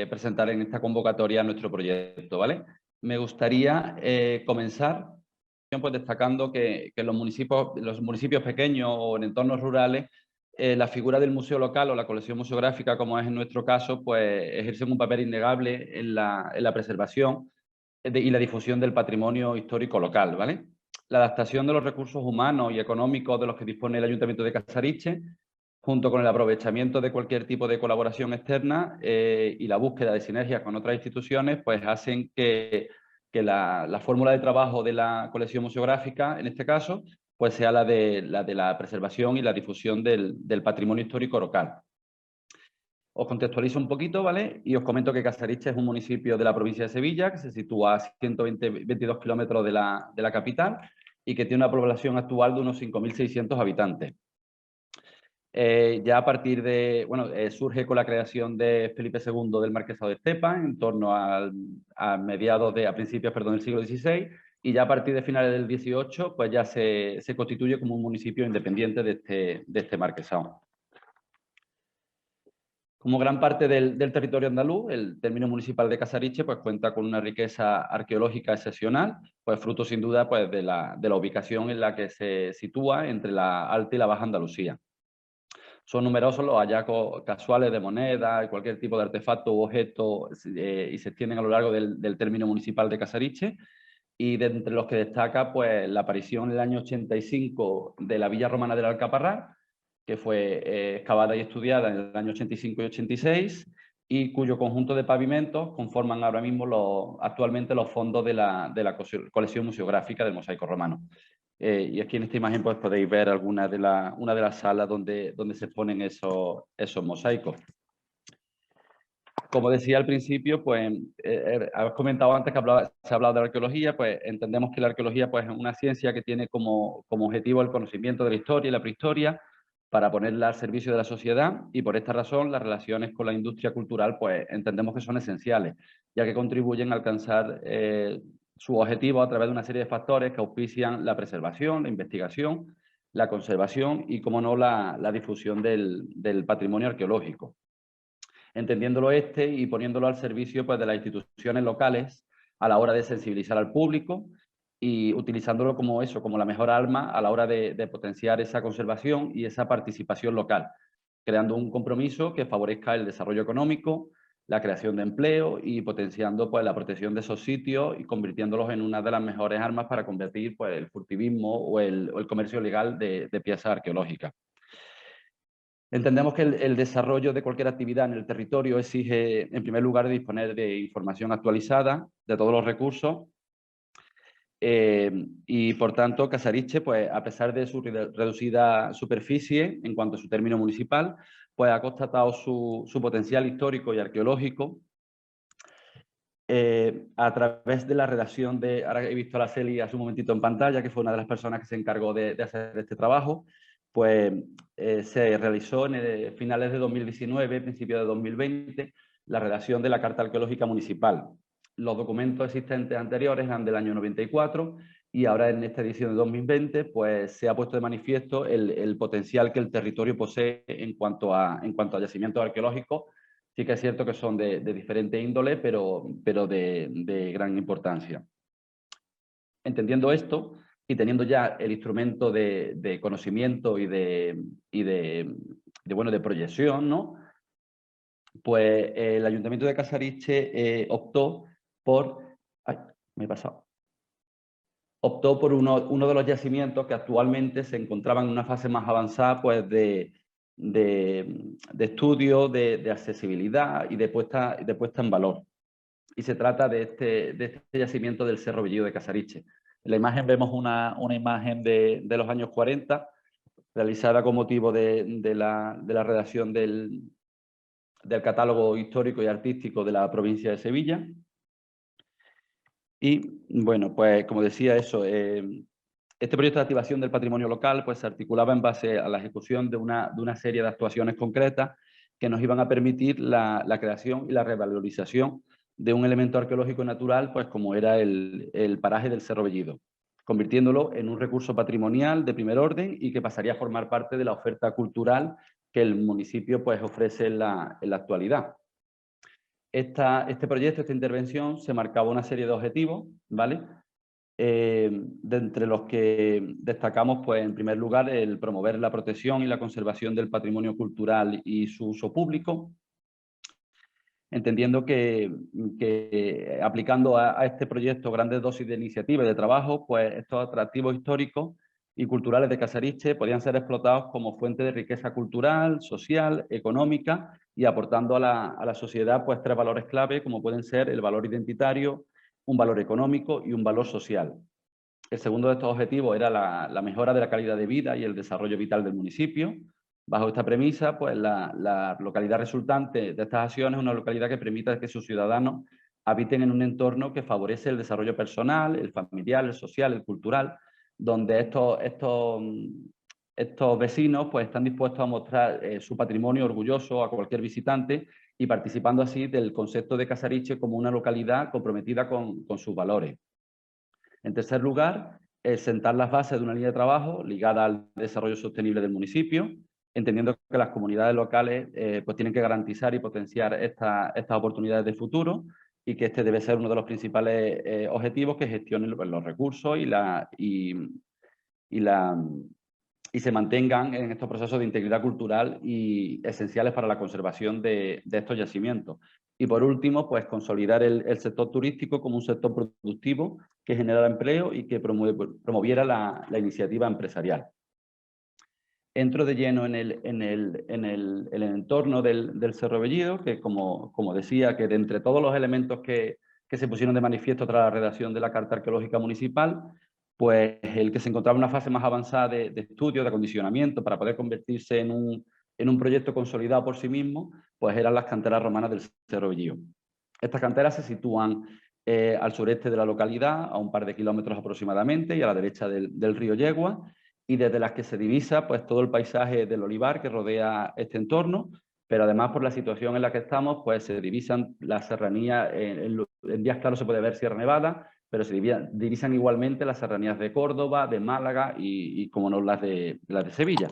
presentar en esta convocatoria nuestro proyecto, ¿vale? Me gustaría comenzar pues, destacando que en los municipios pequeños o en entornos rurales, la figura del museo local o la colección museográfica, como es en nuestro caso, pues ejercen un papel innegable en la preservación y la difusión del patrimonio histórico local, ¿vale? La adaptación de los recursos humanos y económicos de los que dispone el Ayuntamiento de Casariche junto con el aprovechamiento de cualquier tipo de colaboración externa y la búsqueda de sinergias con otras instituciones, pues hacen que la fórmula de trabajo de la colección museográfica, en este caso, pues sea la de la preservación y la difusión del patrimonio histórico local. Os contextualizo un poquito, ¿vale? Y os comento que Casariche es un municipio de la provincia de Sevilla, que se sitúa a 122 kilómetros de la capital y que tiene una población actual de unos 5.600 habitantes. Ya a partir de, bueno, surge con la creación de Felipe II del Marquesado de Estepa, en torno a principios del siglo XVI, y ya a partir de finales del XVIII, pues ya se constituye como un municipio independiente de este marquesado. Como gran parte del territorio andaluz, el término municipal de Casariche pues, cuenta con una riqueza arqueológica excepcional, pues fruto sin duda pues, de la ubicación en la que se sitúa entre la Alta y la Baja Andalucía. Son numerosos los hallazgos casuales de monedas y cualquier tipo de artefacto u objeto y se extienden a lo largo del término municipal de Casariche, y de entre los que destaca pues, la aparición en el año 85 de la villa romana del Alcaparrás, que fue excavada y estudiada en el año 85 y 86, y cuyo conjunto de pavimentos conforman ahora mismo actualmente los fondos de la colección museográfica del mosaico romano. Y aquí en esta imagen pues, podéis ver una de las salas donde se exponen esos mosaicos. Como decía al principio, pues habéis comentado antes que se ha hablado de la arqueología, pues entendemos que la arqueología pues, es una ciencia que tiene como objetivo el conocimiento de la historia y la prehistoria para ponerla al servicio de la sociedad, y por esta razón las relaciones con la industria cultural pues entendemos que son esenciales, ya que contribuyen a alcanzar su objetivo a través de una serie de factores que auspician la preservación, la investigación, la conservación y, como no, la difusión del patrimonio arqueológico. Entendiéndolo y poniéndolo al servicio pues, de las instituciones locales a la hora de sensibilizar al público y utilizándolo como la mejor arma a la hora de potenciar esa conservación y esa participación local, creando un compromiso que favorezca el desarrollo económico, la creación de empleo y potenciando pues, la protección de esos sitios y convirtiéndolos en una de las mejores armas para combatir pues, el furtivismo o el comercio ilegal de piezas arqueológicas. Entendemos que el desarrollo de cualquier actividad en el territorio exige, en primer lugar, disponer de información actualizada de todos los recursos y, por tanto, Casariche, pues, a pesar de su reducida superficie en cuanto a su término municipal, pues, ha constatado su potencial histórico y arqueológico a través de la redacción de, ahora he visto a la Celi hace un momentito en pantalla, que fue una de las personas que se encargó de hacer este trabajo, pues se realizó en finales de 2019, principios de 2020, la redacción de la Carta Arqueológica Municipal. Los documentos existentes anteriores eran del año 94 y ahora en esta edición de 2020 pues, se ha puesto de manifiesto el potencial que el territorio posee en cuanto a yacimientos arqueológicos. Sí que es cierto que son de diferente índole, pero de gran importancia. Entendiendo esto y teniendo ya el instrumento de conocimiento y de proyección, ¿no? Pues el Ayuntamiento de Casariche optó por... Ay, me he pasado. Optó por uno de los yacimientos que actualmente se encontraban en una fase más avanzada pues, de estudio, de accesibilidad y de puesta en valor. Y se trata de este yacimiento del Cerro Bellido de Casariche. En la imagen vemos una imagen de los años 40, realizada con motivo de la redacción del catálogo histórico y artístico de la provincia de Sevilla. Y bueno, pues como decía este proyecto de activación del patrimonio local pues, se articulaba en base a la ejecución de una serie de actuaciones concretas que nos iban a permitir la creación y la revalorización de un elemento arqueológico natural pues, como era el paraje del Cerro Bellido, convirtiéndolo en un recurso patrimonial de primer orden y que pasaría a formar parte de la oferta cultural que el municipio pues, ofrece en la actualidad. Este proyecto, esta intervención, se marcaba una serie de objetivos, ¿vale? De entre los que destacamos, pues, en primer lugar, el promover la protección y la conservación del patrimonio cultural y su uso público, entendiendo que aplicando a este proyecto grandes dosis de iniciativa y de trabajo, pues estos atractivos históricos y culturales de Casariche podían ser explotados como fuente de riqueza cultural, social, económica y aportando a la sociedad pues 3 valores clave como pueden ser el valor identitario, un valor económico y un valor social. El segundo de estos objetivos era la mejora de la calidad de vida y el desarrollo vital del municipio. Bajo esta premisa, pues la localidad resultante de estas acciones es una localidad que permita que sus ciudadanos habiten en un entorno que favorece el desarrollo personal, el familiar, el social, el cultural, donde estos vecinos pues, están dispuestos a mostrar su patrimonio orgulloso a cualquier visitante y participando así del concepto de Casariche como una localidad comprometida con sus valores. En tercer lugar, sentar las bases de una línea de trabajo ligada al desarrollo sostenible del municipio, entendiendo que las comunidades locales pues tienen que garantizar y potenciar estas oportunidades de futuro y que este debe ser uno de los principales objetivos que gestionen los recursos y se mantengan en estos procesos de integridad cultural y esenciales para la conservación de estos yacimientos. Y por último, pues consolidar el sector turístico como un sector productivo que generara empleo y que promoviera la iniciativa empresarial. Entro de lleno en el entorno del Cerro Bellido, que como decía, que de entre todos los elementos que se pusieron de manifiesto tras la redacción de la Carta Arqueológica Municipal, pues el que se encontraba en una fase más avanzada de estudio, de acondicionamiento, para poder convertirse en un proyecto consolidado por sí mismo, pues eran las canteras romanas del Cerro Bellido. Estas canteras se sitúan al sureste de la localidad, a un par de kilómetros aproximadamente, y a la derecha del río Yegua, y desde las que se divisa pues, todo el paisaje del olivar que rodea este entorno, pero además por la situación en la que estamos, pues se divisan las serranías, en días claros se puede ver Sierra Nevada, pero se divisan igualmente las serranías de Córdoba, de Málaga y como no, las de Sevilla.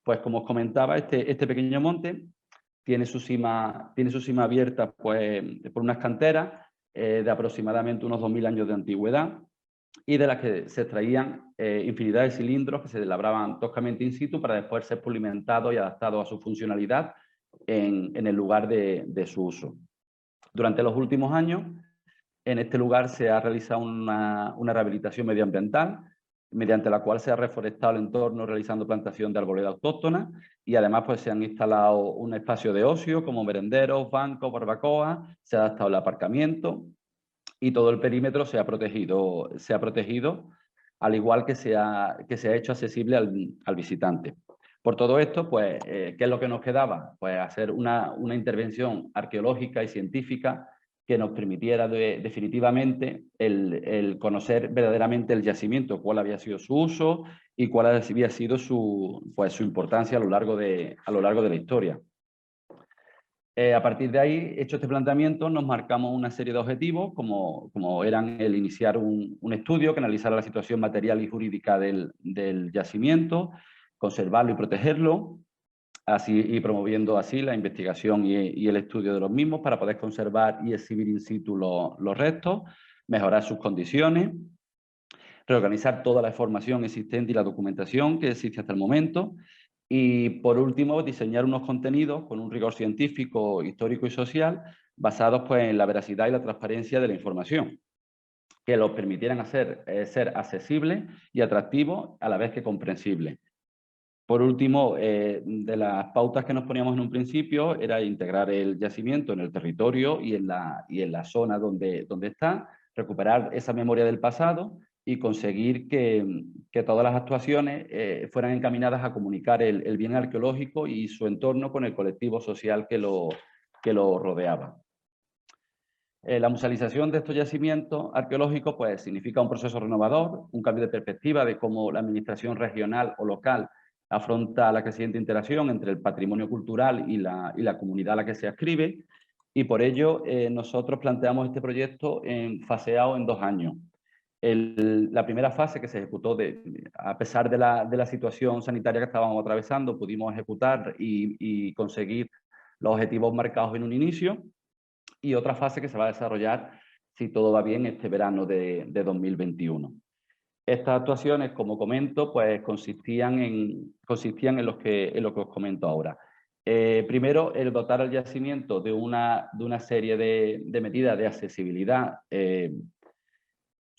Pues como os comentaba, este pequeño monte tiene su cima abierta pues, por unas canteras de aproximadamente unos 2000 años de antigüedad, y de las que se extraían infinidad de cilindros que se labraban toscamente in situ para después ser pulimentados y adaptados a su funcionalidad en el lugar de su uso. Durante los últimos años, en este lugar se ha realizado una rehabilitación medioambiental, mediante la cual se ha reforestado el entorno realizando plantación de arboleda autóctona y además pues, se han instalado un espacio de ocio como merenderos, bancos, barbacoas, se ha adaptado el aparcamiento y todo el perímetro se ha protegido al igual que se ha hecho accesible al visitante. Por todo esto, pues, ¿qué es lo que nos quedaba? Pues hacer una intervención arqueológica y científica que nos permitiera definitivamente el conocer verdaderamente el yacimiento, cuál había sido su uso y cuál había sido su importancia a lo largo de la historia. A partir de ahí, hecho este planteamiento, nos marcamos una serie de objetivos, como eran el iniciar un estudio que analizara la situación material y jurídica del yacimiento, conservarlo y protegerlo, así y promoviendo así la investigación y el estudio de los mismos para poder conservar y exhibir in situ los restos, mejorar sus condiciones, reorganizar toda la información existente y la documentación que existe hasta el momento, y por último, diseñar unos contenidos con un rigor científico, histórico y social basados pues, en la veracidad y la transparencia de la información, que los permitieran ser accesibles y atractivos a la vez que comprensibles. Por último, de las pautas que nos poníamos en un principio era integrar el yacimiento en el territorio y en la zona donde está, recuperar esa memoria del pasado y conseguir que todas las actuaciones fueran encaminadas a comunicar el bien arqueológico y su entorno con el colectivo social que lo rodeaba. La musealización de estos yacimientos arqueológicos pues, significa un proceso renovador, un cambio de perspectiva de cómo la administración regional o local afronta la creciente interacción entre el patrimonio cultural y la comunidad a la que se adscribe, y por ello nosotros planteamos este proyecto faseado en 2 años. La primera fase que se ejecutó, a pesar de la situación sanitaria que estábamos atravesando, pudimos ejecutar y conseguir los objetivos marcados en un inicio, y otra fase que se va a desarrollar, si todo va bien, este verano de 2021. Estas actuaciones, como comento, pues consistían en lo que os comento ahora. Primero, el dotar al yacimiento de una serie de medidas de accesibilidad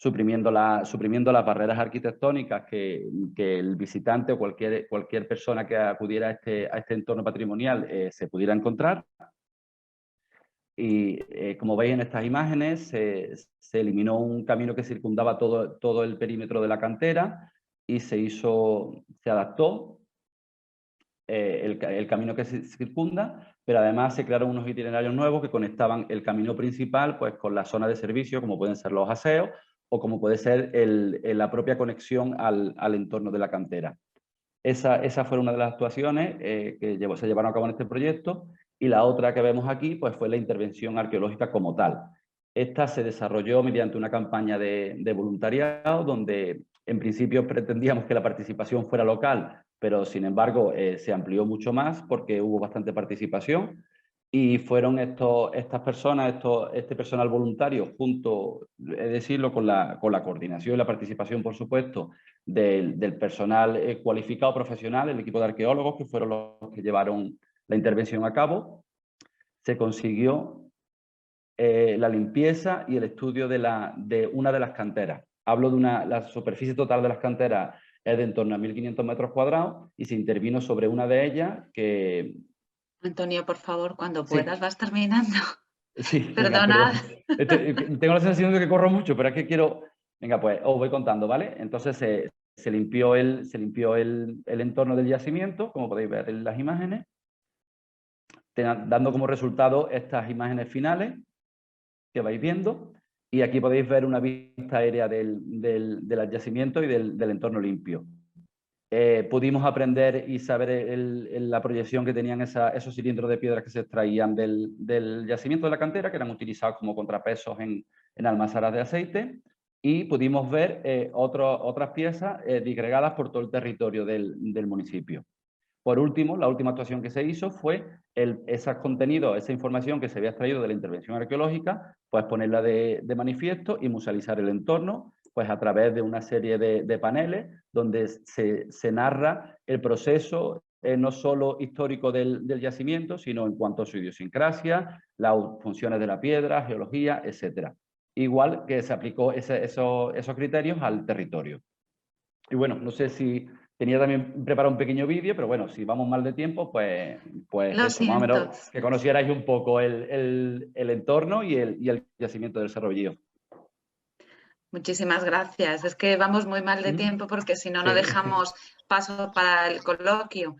suprimiendo las barreras arquitectónicas que el visitante o cualquier persona que acudiera a este entorno patrimonial se pudiera encontrar. Y como veis en estas imágenes, se eliminó un camino que circundaba todo el perímetro de la cantera y se adaptó el camino que se circunda, pero además se crearon unos itinerarios nuevos que conectaban el camino principal pues, con la zona de servicio, como pueden ser los aseos, o como puede ser la propia conexión al entorno de la cantera. Esa fue una de las actuaciones que se llevaron a cabo en este proyecto, y la otra que vemos aquí pues, fue la intervención arqueológica como tal. Esta se desarrolló mediante una campaña de voluntariado, donde en principio pretendíamos que la participación fuera local, pero sin embargo se amplió mucho más porque hubo bastante participación. Y fueron estas personas, este personal voluntario, junto, es decirlo, con la coordinación y la participación, por supuesto, del personal cualificado profesional, el equipo de arqueólogos, que fueron los que llevaron la intervención a cabo, se consiguió la limpieza y el estudio de una de las canteras. Hablo de la superficie total de las canteras es de en torno a 1.500 metros cuadrados y se intervino sobre una de ellas que... Antonio, por favor, cuando Sí. puedas, vas terminando. Sí, Perdonad. Tengo la sensación de que corro mucho, pero es que quiero... Venga, pues os voy contando, ¿vale? Entonces se limpió el entorno del yacimiento, como podéis ver en las imágenes, dando como resultado estas imágenes finales que vais viendo. Y aquí podéis ver una vista aérea del yacimiento y del entorno limpio. Pudimos aprender y saber la proyección que tenían esos cilindros de piedra que se extraían del yacimiento de la cantera, que eran utilizados como contrapesos en almazaras de aceite, y pudimos ver otras piezas disgregadas por todo el territorio del municipio. Por último, la última actuación que se hizo fue esos contenidos, esa información que se había extraído de la intervención arqueológica, pues ponerla de manifiesto y musealizar el entorno, pues a través de una serie de paneles donde se narra el proceso no solo histórico del yacimiento, sino en cuanto a su idiosincrasia, las funciones de la piedra, geología, etc. Igual que se aplicó esos criterios al territorio. Y bueno, no sé si tenía también preparado un pequeño vídeo, pero bueno, si vamos mal de tiempo, pues eso, más o menos que conocierais un poco el entorno y el yacimiento del Cerro Bellío. Muchísimas gracias. Es que vamos muy mal de tiempo porque si no, no dejamos paso para el coloquio.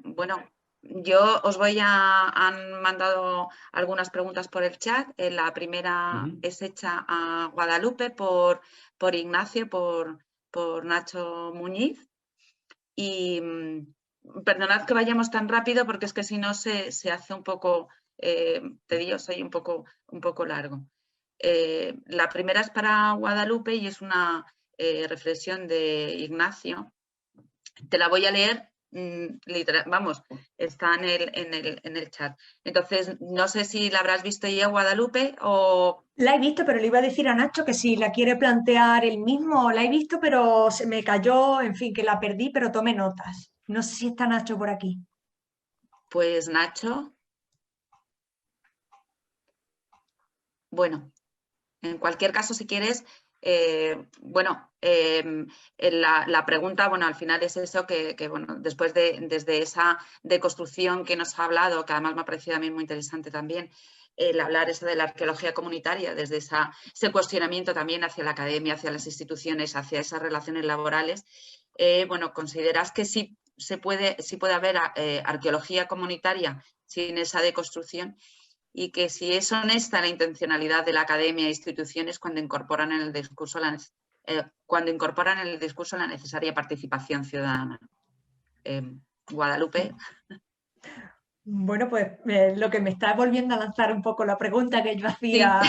Bueno, yo os han mandado algunas preguntas por el chat. La primera es hecha a Guadalupe por Ignacio, por Nacho Muñiz. Y perdonad que vayamos tan rápido porque es que si no se hace un poco tedioso y un poco largo. La primera es para Guadalupe y es una reflexión de Ignacio. Te la voy a leer, literal, vamos, está en el chat. Entonces, no sé si la habrás visto ya, Guadalupe, o... La he visto, pero le iba a decir a Nacho que si la quiere plantear él mismo, la he visto, pero se me cayó, en fin, que la perdí, pero tomé notas. No sé si está Nacho por aquí. Pues Nacho. Bueno, en cualquier caso, si quieres, la pregunta, bueno, al final es eso que bueno, desde esa deconstrucción que nos ha hablado, que además me ha parecido a mí muy interesante también, el hablar eso de la arqueología comunitaria, desde ese cuestionamiento también hacia la academia, hacia las instituciones, hacia esas relaciones laborales, bueno, ¿consideras que sí puede haber arqueología comunitaria sin esa deconstrucción? Y que si es honesta la intencionalidad de la academia e instituciones cuando incorporan en el discurso la necesaria participación ciudadana. Guadalupe. Bueno, pues lo que me está volviendo a lanzar un poco la pregunta que yo hacía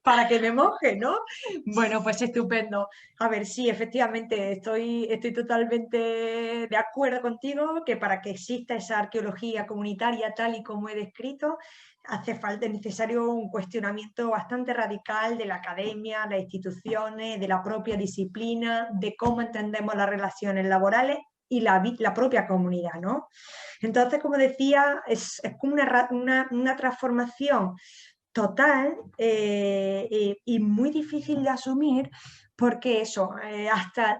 para que me moje, ¿no? Bueno, pues estupendo. A ver, sí, efectivamente, estoy totalmente de acuerdo contigo que para que exista esa arqueología comunitaria tal y como he descrito, hace falta, necesario un cuestionamiento bastante radical de la academia, las instituciones, de la propia disciplina, de cómo entendemos las relaciones laborales y la propia comunidad, ¿no? Entonces, como decía, es como una transformación total y muy difícil de asumir, porque eso, hasta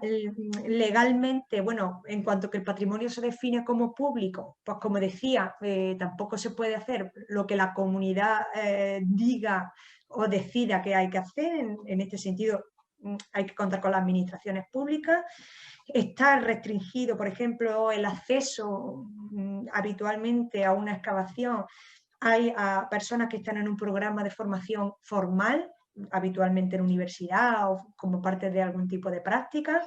legalmente, bueno, en cuanto que el patrimonio se define como público, pues como decía, tampoco se puede hacer lo que la comunidad diga o decida que hay que hacer. En este sentido, hay que contar con las administraciones públicas. Está restringido, por ejemplo, el acceso habitualmente a una excavación. Hay a personas que están en un programa de formación formal, habitualmente en universidad o como parte de algún tipo de práctica.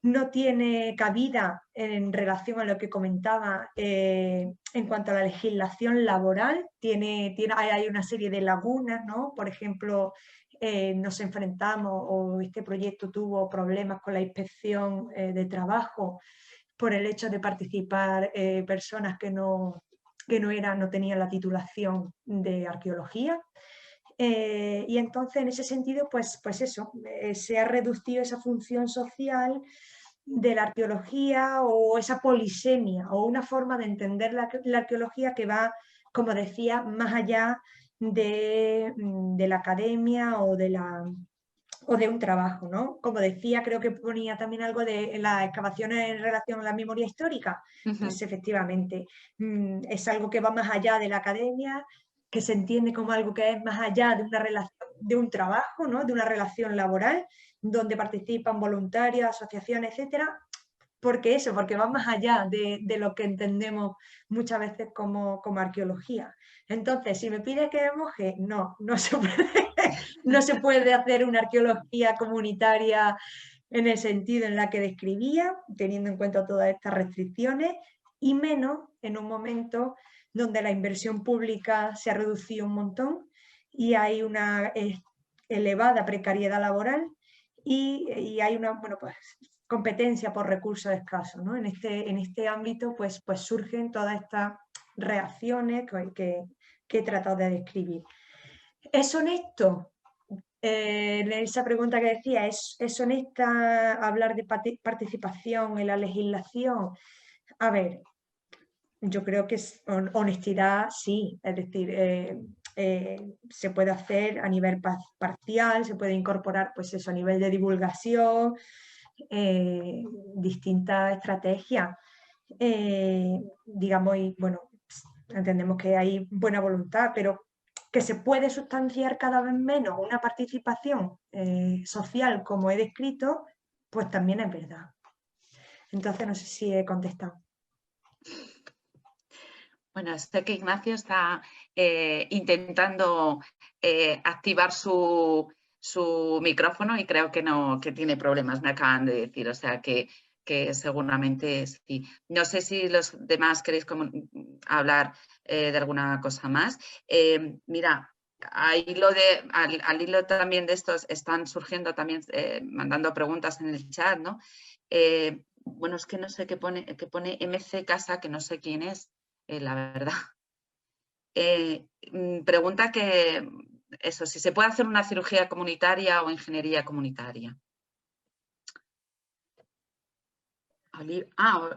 No tiene cabida en relación a lo que comentaba en cuanto a la legislación laboral. Hay una serie de lagunas, ¿no? Por ejemplo, nos enfrentamos o este proyecto tuvo problemas con la inspección de trabajo por el hecho de participar personas que no tenían la titulación de arqueología. Y entonces, en ese sentido, pues eso, se ha reducido esa función social de la arqueología o esa polisemia o una forma de entender la arqueología que va, como decía, más allá de la academia o de un trabajo, ¿no? Como decía, creo que ponía también algo de las excavaciones en relación a la memoria histórica. Pues efectivamente, es algo que va más allá de la academia, que se entiende como algo que es más allá de una relación, de un trabajo, ¿no? De una relación laboral, donde participan voluntarios, asociaciones, etcétera. Porque va más allá de lo que entendemos muchas veces como arqueología. Entonces, si me pide que me moje, no se puede, no se puede hacer una arqueología comunitaria en el sentido en la que describía, teniendo en cuenta todas estas restricciones, y menos en un momento donde la inversión pública se ha reducido un montón y hay una elevada precariedad laboral y hay una, bueno, pues competencia por recursos escasos, ¿no? En este ámbito pues surgen todas estas reacciones que he tratado de describir. ¿Es honesto? Esa pregunta que decía, ¿es honesta hablar de participación en la legislación? A ver, yo creo que honestidad sí, es decir, se puede hacer a nivel parcial, se puede incorporar pues eso a nivel de divulgación, distintas estrategias, digamos, y bueno, entendemos que hay buena voluntad, pero que se puede sustanciar cada vez menos una participación social como he descrito, pues también es verdad. Entonces no sé si he contestado. Bueno, sé que Ignacio está intentando activar su micrófono y creo que no, que tiene problemas, me acaban de decir, o sea que seguramente sí. No sé si los demás queréis hablar de alguna cosa más. Mira, al hilo también de estos están surgiendo también, mandando preguntas en el chat, ¿no? Bueno, es que no sé qué pone MC Casa, que no sé quién es. La verdad. Pregunta que eso, si se puede hacer una cirugía comunitaria o ingeniería comunitaria.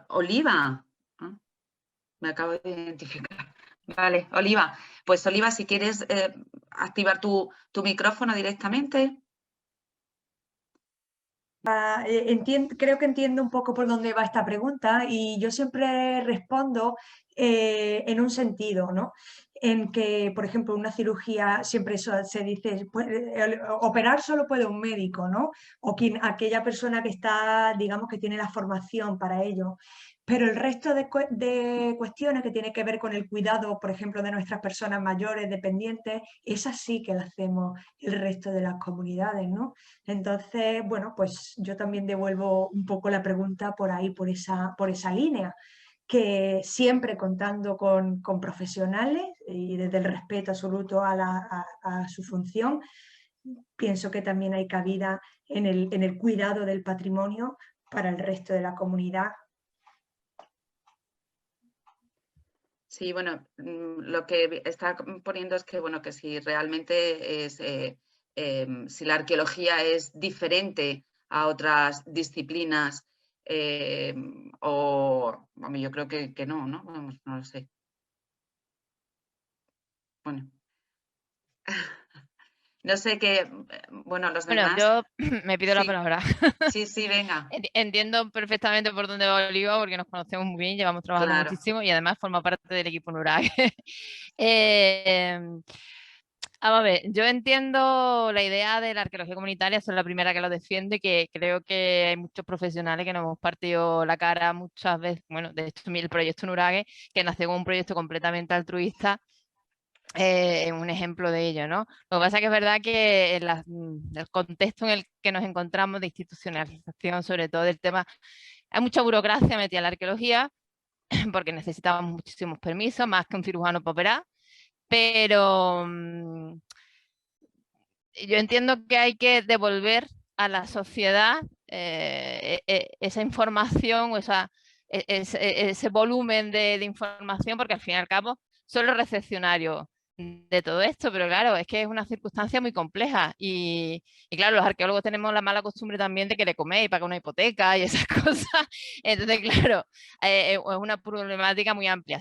Oliva. Me acabo de identificar. Vale, Oliva. Pues Oliva, si quieres activar tu micrófono directamente. Creo que entiendo un poco por dónde va esta pregunta y yo siempre respondo en un sentido, ¿no? En que, por ejemplo, una cirugía siempre se dice, operar solo puede un médico, ¿no? O aquella persona que está, digamos, que tiene la formación para ello. Pero el resto de cuestiones que tienen que ver con el cuidado, por ejemplo, de nuestras personas mayores, dependientes, esas sí que las hacemos el resto de las comunidades, ¿no? Entonces, bueno, pues yo también devuelvo un poco la pregunta por ahí, por esa línea, que siempre contando con profesionales y desde el respeto absoluto a su función, pienso que también hay cabida en el cuidado del patrimonio para el resto de la comunidad. Sí, bueno, lo que está poniendo es que, bueno, que si realmente es, si la arqueología es diferente a otras disciplinas o, bueno, yo creo que no, ¿no? Vamos, no lo sé. Bueno. No sé qué, bueno, los Bueno, demás. yo me pido la Sí. palabra. Sí, sí, venga. Entiendo perfectamente por dónde va Oliva, porque nos conocemos muy bien, llevamos trabajando Claro. muchísimo y además forma parte del equipo Nurag. Vamos a ver, yo entiendo la idea de la arqueología comunitaria, soy la primera que lo defiende, que creo que hay muchos profesionales que nos hemos partido la cara muchas veces. Bueno, de hecho, el proyecto Nurag, que nació como un proyecto completamente altruista, un ejemplo de ello, ¿no? Lo que pasa es que es verdad que en el contexto en el que nos encontramos de institucionalización, sobre todo del tema, hay mucha burocracia metida en la arqueología, porque necesitábamos muchísimos permisos, más que un cirujano para operar, pero yo entiendo que hay que devolver a la sociedad esa información o ese volumen de información, porque al fin y al cabo son los recepcionarios de todo esto, pero claro, es que es una circunstancia muy compleja y claro, los arqueólogos tenemos la mala costumbre también de que le coméis y pagar una hipoteca y esas cosas, entonces claro, es una problemática muy amplia.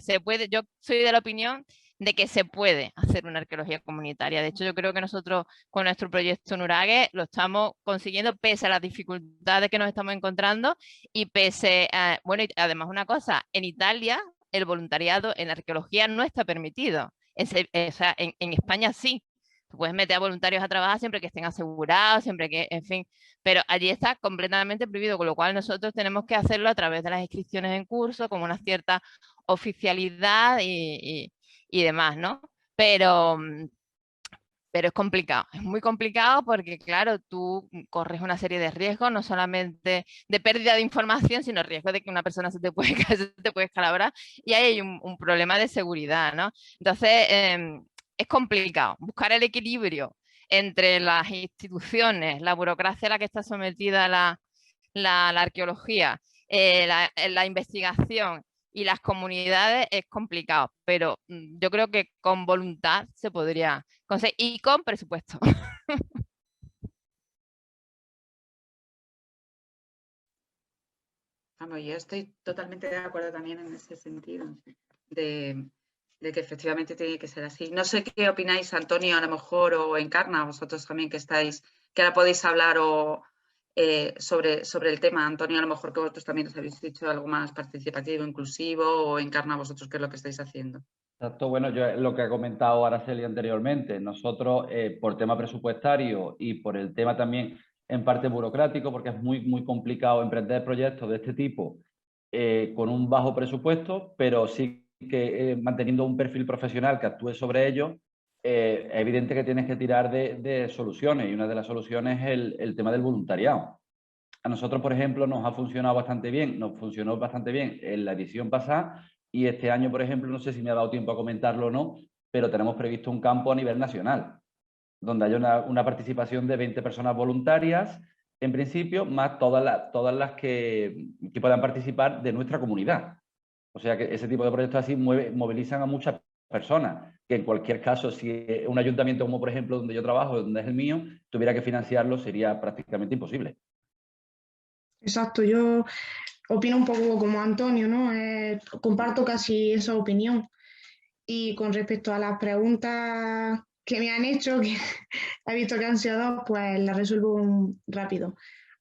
Yo soy de la opinión de que se puede hacer una arqueología comunitaria. De hecho, yo creo que nosotros con nuestro proyecto Nurag lo estamos consiguiendo pese a las dificultades que nos estamos encontrando y pese a, bueno, y además una cosa, en Italia el voluntariado en arqueología no está permitido. O sea, en España sí. Tú puedes meter a voluntarios a trabajar siempre que estén asegurados, siempre que, en fin, pero allí está completamente prohibido, con lo cual nosotros tenemos que hacerlo a través de las inscripciones en curso, con una cierta oficialidad y demás, ¿no? Pero es complicado, es muy complicado porque, claro, tú corres una serie de riesgos, no solamente de pérdida de información, sino riesgo de que una persona se te puede caer, se te puede escalabrar y ahí hay un problema de seguridad, ¿no? Entonces, es complicado buscar el equilibrio entre las instituciones, la burocracia a la que está sometida la arqueología, la investigación y las comunidades es complicado, pero yo creo que con voluntad se podría conseguir y con presupuesto. Vamos, yo estoy totalmente de acuerdo también en ese sentido, de que efectivamente tiene que ser así. No sé qué opináis, Antonio, a lo mejor, o Encarna, vosotros también que estáis, que ahora podéis hablar sobre el tema. Antonio, a lo mejor que vosotros también os habéis dicho algo más participativo, inclusivo, o Encarna, vosotros qué es lo que estáis haciendo. Exacto, bueno, yo lo que ha comentado Araceli anteriormente, nosotros por tema presupuestario y por el tema también en parte burocrático, porque es muy complicado emprender proyectos de este tipo con un bajo presupuesto, pero sí que manteniendo un perfil profesional que actúe sobre ello, es evidente que tienes que tirar de soluciones y una de las soluciones es el tema del voluntariado. A nosotros, por ejemplo, nos ha funcionado bastante bien, nos funcionó bastante bien en la edición pasada y este año, por ejemplo, no sé si me ha dado tiempo a comentarlo o no, pero tenemos previsto un campo a nivel nacional, donde hay una participación de 20 personas voluntarias, en principio, más todas las que puedan participar de nuestra comunidad. O sea que ese tipo de proyectos así movilizan a muchas personas, que en cualquier caso, si un ayuntamiento como por ejemplo donde yo trabajo, donde es el mío, tuviera que financiarlo, sería prácticamente imposible. Exacto, yo opino un poco como Antonio, ¿no? Comparto casi esa opinión. Y con respecto a las preguntas que me han hecho, que he visto que han sido dos, pues las resuelvo rápido.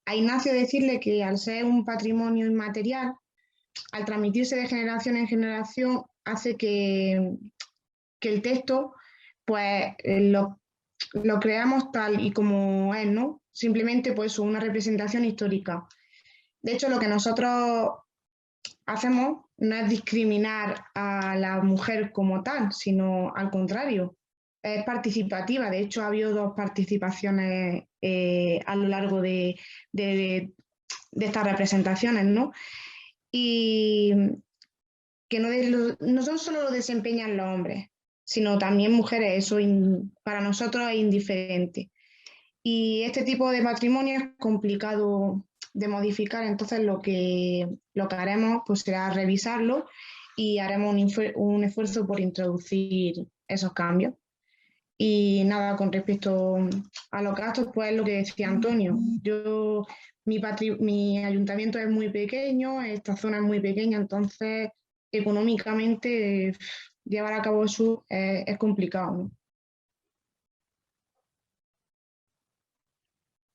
A Ignacio decirle que al ser un patrimonio inmaterial, al transmitirse de generación en generación, hace que el texto, pues lo creamos tal y como es, ¿no? Simplemente pues una representación histórica. De hecho, lo que nosotros hacemos no es discriminar a la mujer como tal, sino al contrario, es participativa. De hecho, ha habido 2 participaciones a lo largo de estas representaciones, ¿no? Y que no son solo lo desempeñan los hombres, sino también mujeres. Eso para nosotros es indiferente. Y este tipo de patrimonio es complicado de modificar, entonces lo que haremos pues será revisarlo y haremos un esfuerzo por introducir esos cambios. Y nada, con respecto a los gastos, pues lo que decía Antonio, mi ayuntamiento es muy pequeño, esta zona es muy pequeña, entonces económicamente llevar a cabo eso es complicado, ¿no?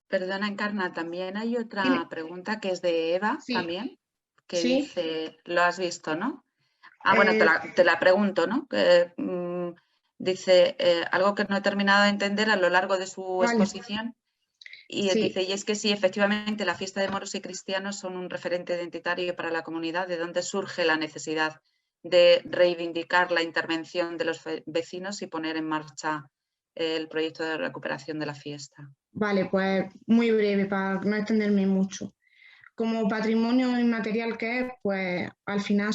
Perdona, Encarna, también hay otra Dime. pregunta que es de Eva Sí. también, que Sí. dice, lo has visto, ¿no? Bueno, te la pregunto, ¿no? Que, dice algo que no he terminado de entender a lo largo de su Vale. exposición. Y Sí. dice, y es que sí, efectivamente, la fiesta de moros y cristianos son un referente identitario para la comunidad, de donde surge la necesidad de reivindicar la intervención de los vecinos y poner en marcha el proyecto de recuperación de la fiesta. Vale, pues muy breve para no extenderme mucho. Como patrimonio inmaterial que es, pues al final,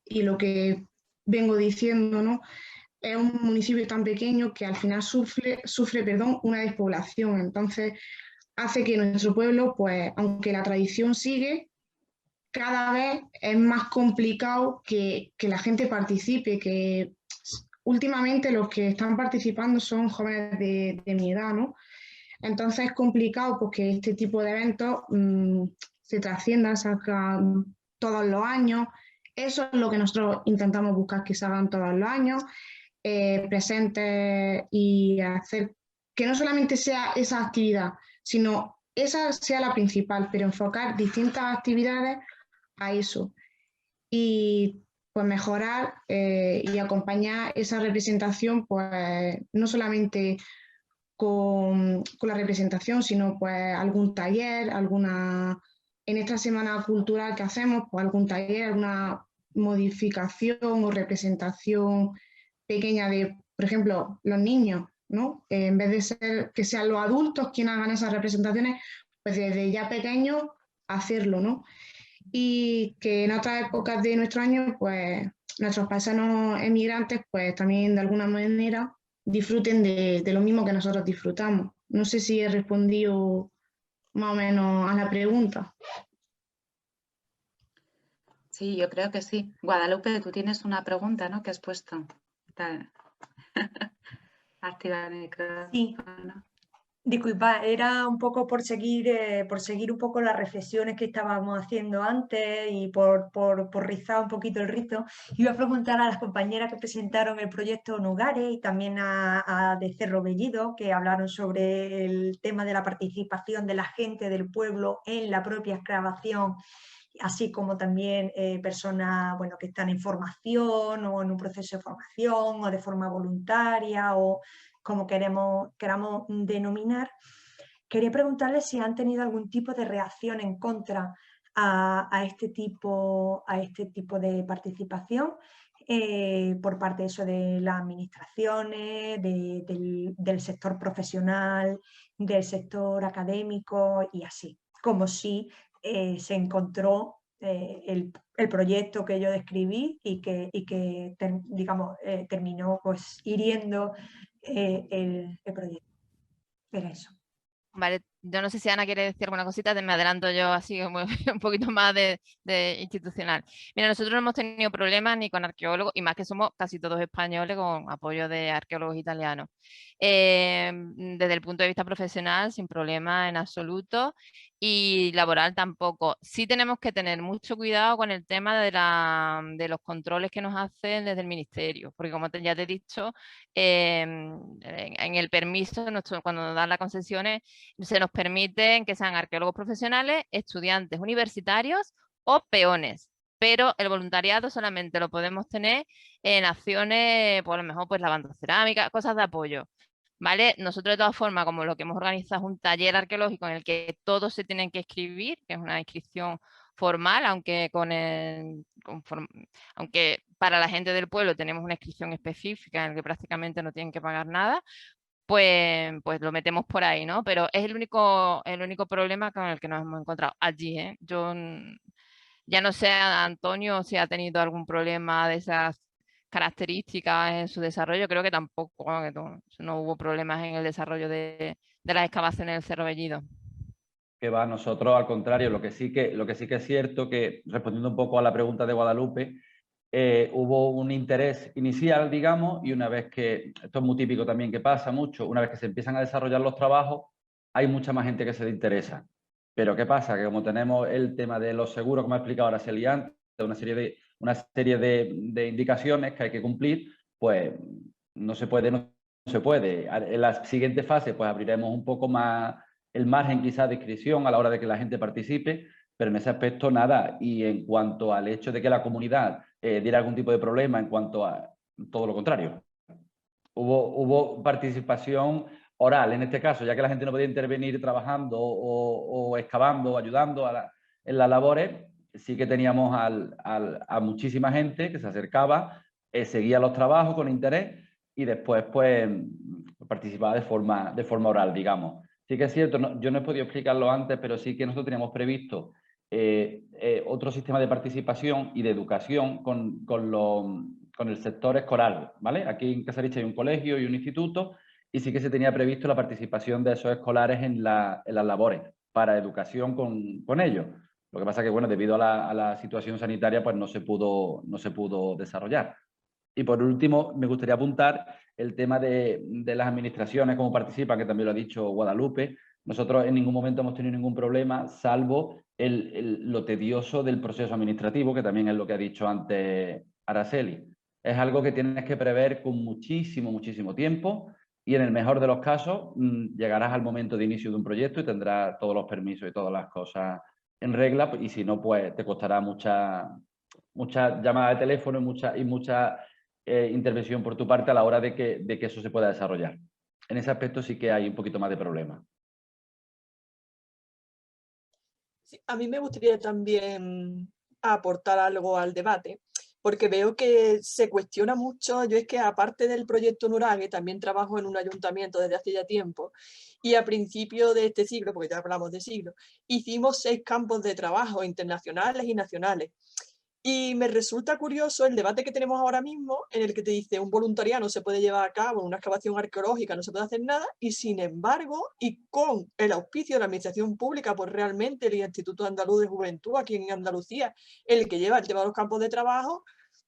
y lo que vengo diciendo, ¿no? Es un municipio tan pequeño que al final sufre una despoblación. Entonces, hace que nuestro pueblo, pues, aunque la tradición sigue, cada vez es más complicado que la gente participe, que últimamente los que están participando son jóvenes de mi edad, ¿no? Entonces es complicado porque este tipo de eventos se trasciendan, sacan todos los años. Eso es lo que nosotros intentamos buscar, que se hagan todos los años, presentes, y hacer que no solamente sea esa actividad, sino esa sea la principal, pero enfocar distintas actividades a eso. Y pues mejorar y acompañar esa representación, pues no solamente con la representación, sino pues algún taller, en esta semana cultural que hacemos, pues algún taller, alguna modificación o representación pequeña de, por ejemplo, los niños, ¿no? En vez de ser que sean los adultos quienes hagan esas representaciones, pues desde ya pequeños hacerlo, ¿no? Y que en otras épocas de nuestro año, pues nuestros paisanos emigrantes, pues también de alguna manera disfruten de lo mismo que nosotros disfrutamos. No sé si he respondido más o menos a la pregunta. Sí, yo creo que sí. Guadalupe, tú tienes una pregunta, ¿no? Que has puesto. Activa el micrófono. Sí. Disculpa, era un poco por seguir un poco las reflexiones que estábamos haciendo antes y por rizar un poquito el rizo. Iba a preguntar a las compañeras que presentaron el proyecto Nugares y también a de Cerro Bellido, que hablaron sobre el tema de la participación de la gente del pueblo en la propia excavación, así como también personas, bueno, que están en formación o en un proceso de formación o de forma voluntaria o como queramos denominar. Quería preguntarles si han tenido algún tipo de reacción en contra a este tipo de participación por parte de eso de las administraciones, del sector profesional, del sector académico y así, como si se encontró el proyecto que yo describí y que digamos, terminó pues hiriendo el proyecto. Era eso. Vale, yo no sé si Ana quiere decir alguna cosita, me adelanto yo así como un poquito más de institucional. Mira, nosotros no hemos tenido problemas ni con arqueólogos, y más que somos casi todos españoles con apoyo de arqueólogos italianos. Desde el punto de vista profesional, sin problema en absoluto, y laboral tampoco. Sí tenemos que tener mucho cuidado con el tema de los controles que nos hacen desde el ministerio, porque como ya te he dicho, en el permiso, cuando nos dan las concesiones, se nos permiten que sean arqueólogos profesionales, estudiantes universitarios o peones. Pero el voluntariado solamente lo podemos tener en acciones, por lo mejor pues lavando cerámica, cosas de apoyo. ¿Vale? Nosotros de todas formas, como lo que hemos organizado es un taller arqueológico en el que todos se tienen que inscribir, que es una inscripción formal, aunque aunque para la gente del pueblo tenemos una inscripción específica en la que prácticamente no tienen que pagar nada, pues lo metemos por ahí, ¿no? Pero es el único problema con el que nos hemos encontrado allí, ¿eh? Yo ya no sé, Antonio, si ha tenido algún problema de esas características en su desarrollo. Creo que tampoco, que no hubo problemas en el desarrollo de las excavaciones del Cerro Bellido. Que va, nosotros al contrario, lo que sí que es cierto, que respondiendo un poco a la pregunta de Guadalupe, hubo un interés inicial, digamos, y una vez que, esto es muy típico también que pasa mucho, una vez que se empiezan a desarrollar los trabajos, hay mucha más gente que se le interesa. Pero ¿qué pasa? Que como tenemos el tema de los seguros, como ha explicado Araceli antes, una serie de indicaciones que hay que cumplir, pues no se puede. En la siguiente fase pues abriremos un poco más el margen quizás de inscripción a la hora de que la gente participe, pero en ese aspecto nada. Y en cuanto al hecho de que la comunidad diera algún tipo de problema, en cuanto a todo lo contrario. Hubo participación oral en este caso, ya que la gente no podía intervenir trabajando o excavando o ayudando en las labores. Sí que teníamos a muchísima gente que se acercaba, seguía los trabajos con interés y después pues participaba de forma oral, digamos. Sí que es cierto, yo no he podido explicarlo antes, pero sí que nosotros teníamos previsto otro sistema de participación y de educación con el sector escolar, ¿vale? Aquí en Casariche hay un colegio y un instituto y sí que se tenía previsto la participación de esos escolares en las labores para educación con ellos. Lo que pasa que, bueno, debido a la situación sanitaria, pues no se pudo desarrollar. Y por último, me gustaría apuntar el tema de las administraciones, cómo participan, que también lo ha dicho Guadalupe. Nosotros en ningún momento hemos tenido ningún problema, salvo lo tedioso del proceso administrativo, que también es lo que ha dicho antes Araceli. Es algo que tienes que prever con muchísimo tiempo y en el mejor de los casos llegarás al momento de inicio de un proyecto y tendrás todos los permisos y todas las cosas en regla, y si no, pues te costará mucha llamada de teléfono y mucha intervención por tu parte a la hora de que eso se pueda desarrollar. En ese aspecto sí que hay un poquito más de problema. Sí, a mí me gustaría también aportar algo al debate, porque veo que se cuestiona mucho. Yo es que aparte del proyecto Nuraghe, también trabajo en un ayuntamiento desde hace ya tiempo, y a principio de este siglo, porque ya hablamos de siglo, hicimos 6 campos de trabajo internacionales y nacionales. Y me resulta curioso el debate que tenemos ahora mismo, en el que te dice un voluntariado no se puede llevar a cabo, una excavación arqueológica no se puede hacer nada, y sin embargo, y con el auspicio de la administración pública, pues realmente el Instituto Andaluz de Juventud aquí en Andalucía, el que lleva el tema de los campos de trabajo,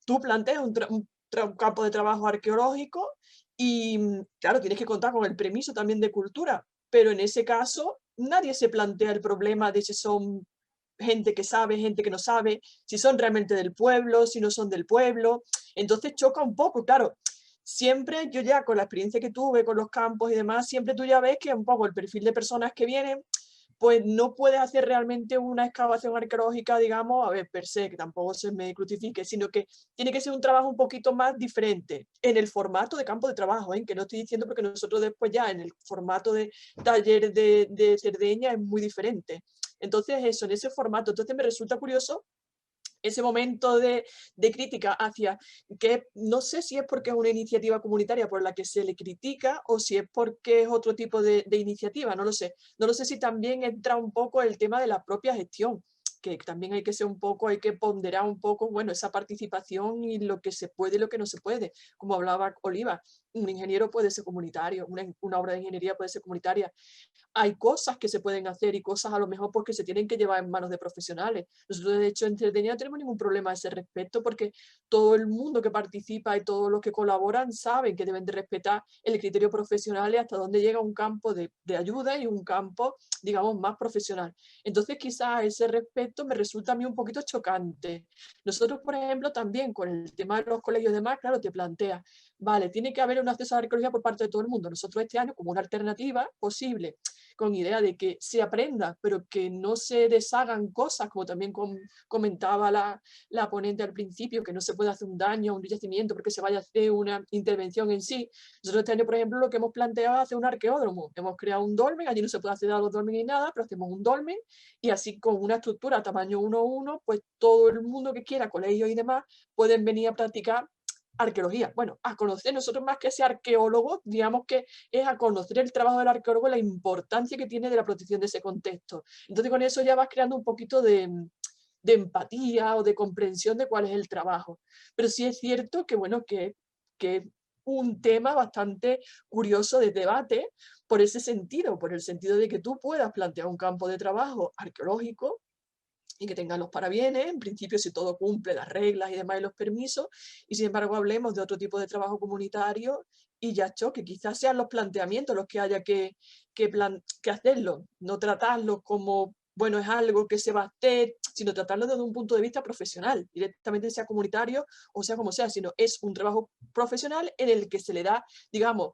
tú planteas un campo de trabajo arqueológico y, claro, tienes que contar con el permiso también de cultura, pero en ese caso nadie se plantea el problema de si son gente que sabe, gente que no sabe, si son realmente del pueblo, si no son del pueblo. Entonces choca un poco, claro. Siempre yo ya con la experiencia que tuve con los campos y demás, siempre tú ya ves que un poco el perfil de personas que vienen, pues no puedes hacer realmente una excavación arqueológica, digamos, a ver, per se, que tampoco se me crucifique, sino que tiene que ser un trabajo un poquito más diferente en el formato de campo de trabajo, que no estoy diciendo porque nosotros después ya en el formato de taller de Cerdeña es muy diferente. Entonces eso, en ese formato, entonces me resulta curioso ese momento de crítica hacia que no sé si es porque es una iniciativa comunitaria por la que se le critica o si es porque es otro tipo de iniciativa, no lo sé. No lo sé si también entra un poco el tema de la propia gestión, que también hay que ser un poco, hay que ponderar un poco, bueno, esa participación y lo que se puede y lo que no se puede. Como hablaba Oliva, un ingeniero puede ser comunitario, una obra de ingeniería puede ser comunitaria. Hay cosas que se pueden hacer y cosas a lo mejor porque se tienen que llevar en manos de profesionales. Nosotros de hecho en Cerdeña no tenemos ningún problema a ese respecto porque todo el mundo que participa y todos los que colaboran saben que deben de respetar el criterio profesional y hasta dónde llega un campo de ayuda y un campo, digamos, más profesional. Entonces quizás a ese respecto me resulta a mí un poquito chocante. Nosotros, por ejemplo, también con el tema de los colegios y demás, claro, te plantea, vale, tiene que haber un acceso a la arqueología por parte de todo el mundo. Nosotros este año, como una alternativa posible, con idea de que se aprenda, pero que no se deshagan cosas, como también comentaba la ponente al principio, que no se puede hacer un daño a un yacimiento porque se vaya a hacer una intervención en sí. Nosotros este año, por ejemplo, lo que hemos planteado es hacer un arqueódromo. Hemos creado un dolmen, allí no se puede acceder a los dolmen ni nada, pero hacemos un dolmen y así con una estructura tamaño 1:1, pues todo el mundo que quiera, colegios y demás, pueden venir a practicar arqueología. Bueno, a conocer nosotros más que ese arqueólogo, digamos que es a conocer el trabajo del arqueólogo, la importancia que tiene de la protección de ese contexto. Entonces con eso ya vas creando un poquito de empatía o de comprensión de cuál es el trabajo. Pero sí es cierto que, bueno, que un tema bastante curioso de debate por ese sentido, por el sentido de que tú puedas plantear un campo de trabajo arqueológico y que tengan los parabienes, en principio si todo cumple las reglas y demás y los permisos, y sin embargo hablemos de otro tipo de trabajo comunitario y ya choque, quizás sean los planteamientos los que haya que hacerlo, no tratarlo como, bueno, es algo que se va a hacer, sino tratarlo desde un punto de vista profesional, directamente sea comunitario o sea como sea, sino es un trabajo profesional en el que se le da, digamos,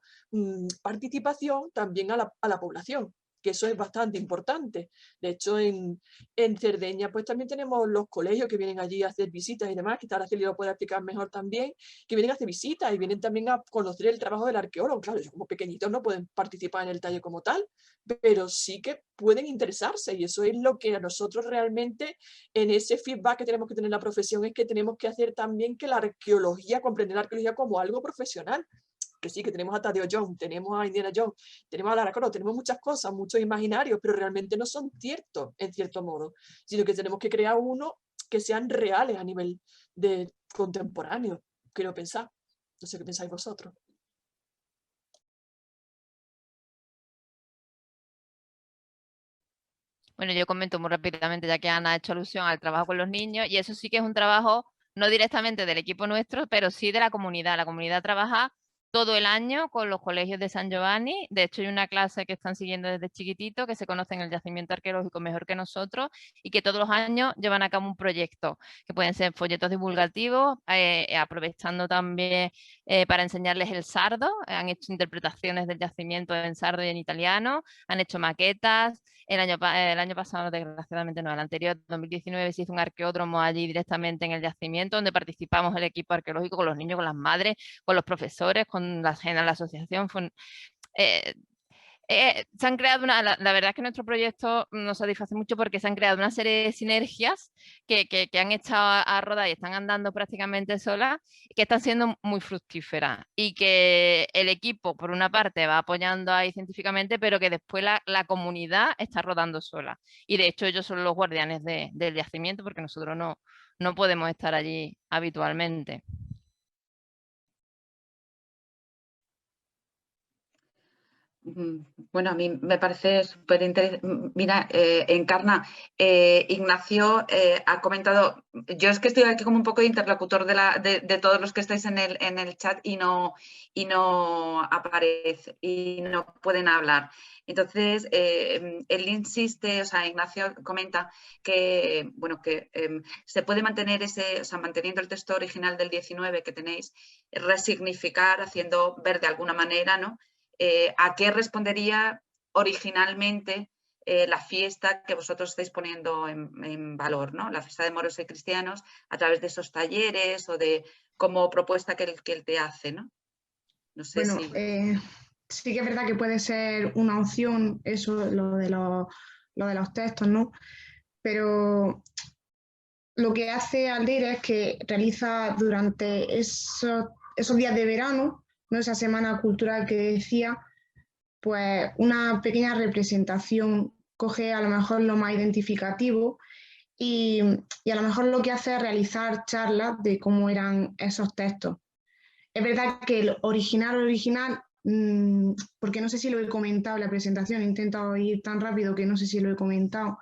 participación también a la población. que eso es bastante importante. De hecho, en Cerdeña pues también tenemos los colegios que vienen allí a hacer visitas y demás, que ahora Celia lo puede explicar mejor también, que vienen a hacer visitas y vienen también a conocer el trabajo del arqueólogo. Claro, ellos como pequeñitos no pueden participar en el taller como tal, pero sí que pueden interesarse, y eso es lo que a nosotros realmente en ese feedback que tenemos que tener en la profesión es que tenemos que hacer también que la arqueología, comprender la arqueología como algo profesional. Que sí, que tenemos a Tadeo Jones, tenemos a Indiana Jones, tenemos a Lara Croft, tenemos muchas cosas, muchos imaginarios, pero realmente no son ciertos, en cierto modo, sino que tenemos que crear uno que sean reales a nivel de contemporáneo, quiero pensar. No sé qué pensáis vosotros. Bueno, yo comento muy rápidamente, ya que Ana ha hecho alusión al trabajo con los niños, y eso sí que es un trabajo no directamente del equipo nuestro, pero sí de la comunidad. La comunidad trabaja todo el año con los colegios de San Giovanni. De hecho, hay una clase que están siguiendo desde chiquitito, que se conocen el yacimiento arqueológico mejor que nosotros, y que todos los años llevan a cabo un proyecto, que pueden ser folletos divulgativos, aprovechando también para enseñarles el sardo. Han hecho interpretaciones del yacimiento en sardo y en italiano, han hecho maquetas. El año pasado, desgraciadamente no, el anterior, 2019, se hizo un arqueódromo allí directamente en el yacimiento, donde participamos el equipo arqueológico con los niños, con las madres, con los profesores, con la asociación. Se han creado la verdad es que nuestro proyecto nos satisface mucho porque se han creado una serie de sinergias que han echado a rodar y están andando prácticamente solas, que están siendo muy fructíferas, y que el equipo por una parte va apoyando ahí científicamente, pero que después la comunidad está rodando sola, y de hecho ellos son los guardianes del yacimiento, porque nosotros no podemos estar allí habitualmente. Bueno, a mí me parece súper interesante. Mira, Encarna, Ignacio ha comentado, yo es que estoy aquí como un poco de interlocutor de todos los que estáis en el chat y no aparece y no pueden hablar. Entonces, él insiste, o sea, Ignacio comenta que, bueno, que se puede mantener o sea, manteniendo el texto original del 19 que tenéis, resignificar, haciendo ver de alguna manera, ¿no? ¿A qué respondería originalmente la fiesta que vosotros estáis poniendo en valor, ¿no? La fiesta de moros y cristianos, a través de esos talleres o de como propuesta que él te hace, ¿no? No sé Bueno, si... sí que es verdad que puede ser una opción eso, lo de los textos, ¿no? Pero lo que hace Aldeira es que realiza durante esos días de verano, ¿no? Esa semana cultural que decía, pues una pequeña representación, coge a lo mejor lo más identificativo y a lo mejor lo que hace es realizar charlas de cómo eran esos textos. Es verdad que el original, porque no sé si lo he comentado en la presentación, he intentado ir tan rápido que no sé si lo he comentado,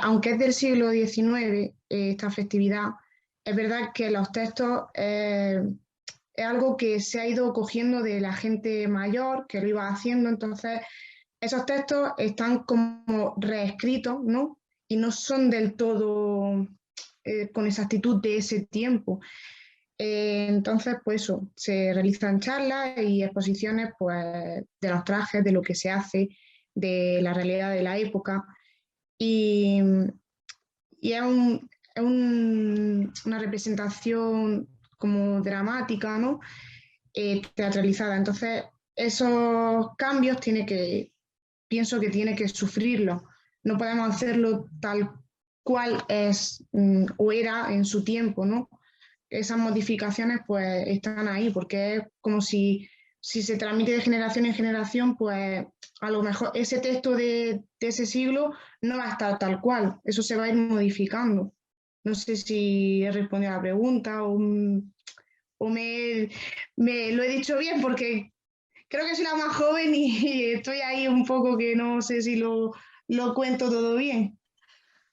aunque es del siglo XIX, esta festividad, es verdad que los textos es algo que se ha ido cogiendo de la gente mayor, que lo iba haciendo, entonces esos textos están como reescritos, ¿no? Y no son del todo con exactitud de ese tiempo. Entonces, pues eso, se realizan charlas y exposiciones pues, de los trajes, de lo que se hace, de la realidad de la época. Y es una representación como dramática, ¿no? Teatralizada. Entonces, esos cambios pienso que tiene que sufrirlo. No podemos hacerlo tal cual es o era en su tiempo, ¿no? Esas modificaciones pues están ahí, porque es como si se transmite de generación en generación, pues a lo mejor ese texto de ese siglo no va a estar tal cual, eso se va a ir modificando. No sé si he respondido a la pregunta o me lo he dicho bien, porque creo que soy la más joven y estoy ahí un poco que no sé si lo cuento todo bien.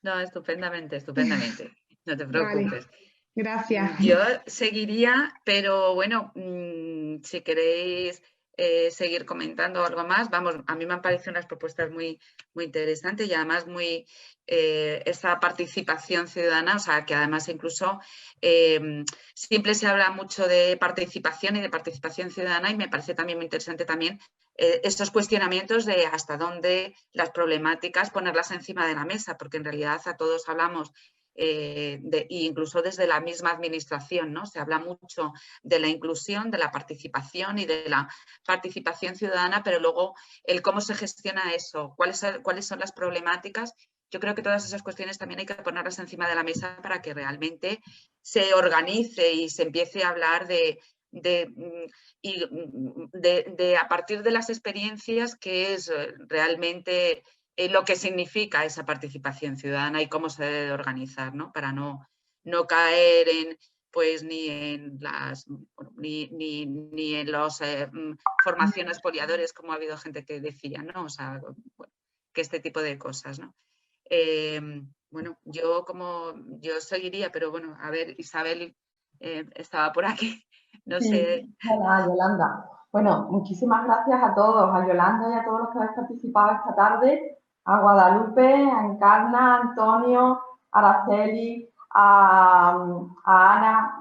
No, estupendamente, estupendamente. No te preocupes. Vale, gracias. Yo seguiría, pero bueno, si queréis seguir comentando algo más. Vamos, a mí me han parecido unas propuestas muy interesantes y además esa participación ciudadana, o sea, que además incluso siempre se habla mucho de participación y de participación ciudadana y me parece también muy interesante también estos cuestionamientos de hasta dónde las problemáticas ponerlas encima de la mesa, porque en realidad a todos hablamos incluso desde la misma administración, ¿no? Se habla mucho de la inclusión, de la participación y de la participación ciudadana, pero luego el cómo se gestiona eso, cuáles son las problemáticas. Yo creo que todas esas cuestiones también hay que ponerlas encima de la mesa para que realmente se organice y se empiece a hablar a partir de las experiencias, que es realmente lo que significa esa participación ciudadana y cómo se debe organizar, ¿no? Para no caer ni en las formaciones poliadores, como ha habido gente que decía, ¿no? O sea, bueno, que este tipo de cosas, ¿no? Bueno, yo seguiría, pero bueno, a ver, Isabel estaba por aquí, no sé. Hola, Yolanda. Bueno, muchísimas gracias a todos, a Yolanda y a todos los que habéis participado esta tarde, a Guadalupe, a Encarna, a Antonio, a Araceli, a Ana.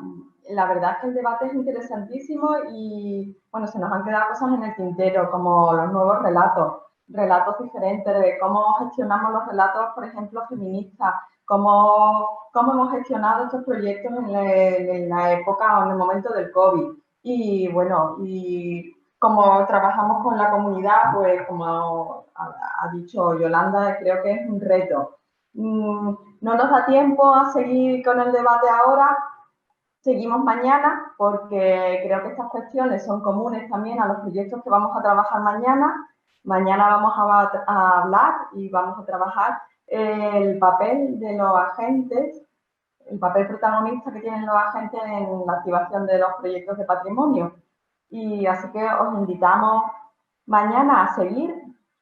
La verdad es que el debate es interesantísimo y, bueno, se nos han quedado cosas en el tintero, como los nuevos relatos diferentes, de cómo gestionamos los relatos, por ejemplo, feministas, cómo hemos gestionado estos proyectos en la época o en el momento del COVID. Y bueno, y como trabajamos con la comunidad, pues como ha dicho Yolanda, creo que es un reto. No nos da tiempo a seguir con el debate ahora, seguimos mañana porque creo que estas cuestiones son comunes también a los proyectos que vamos a trabajar mañana. Mañana vamos a hablar y vamos a trabajar el papel de los agentes, el papel protagonista que tienen los agentes en la activación de los proyectos de patrimonio. Y así que os invitamos mañana a seguir.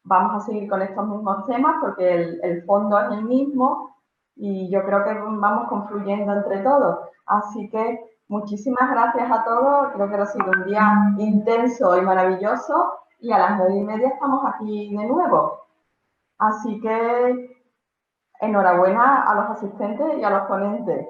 Vamos a seguir con estos mismos temas porque el fondo es el mismo y yo creo que vamos confluyendo entre todos. Así que muchísimas gracias a todos. Creo que ha sido un día intenso y maravilloso y a las 9:30 estamos aquí de nuevo. Así que enhorabuena a los asistentes y a los ponentes.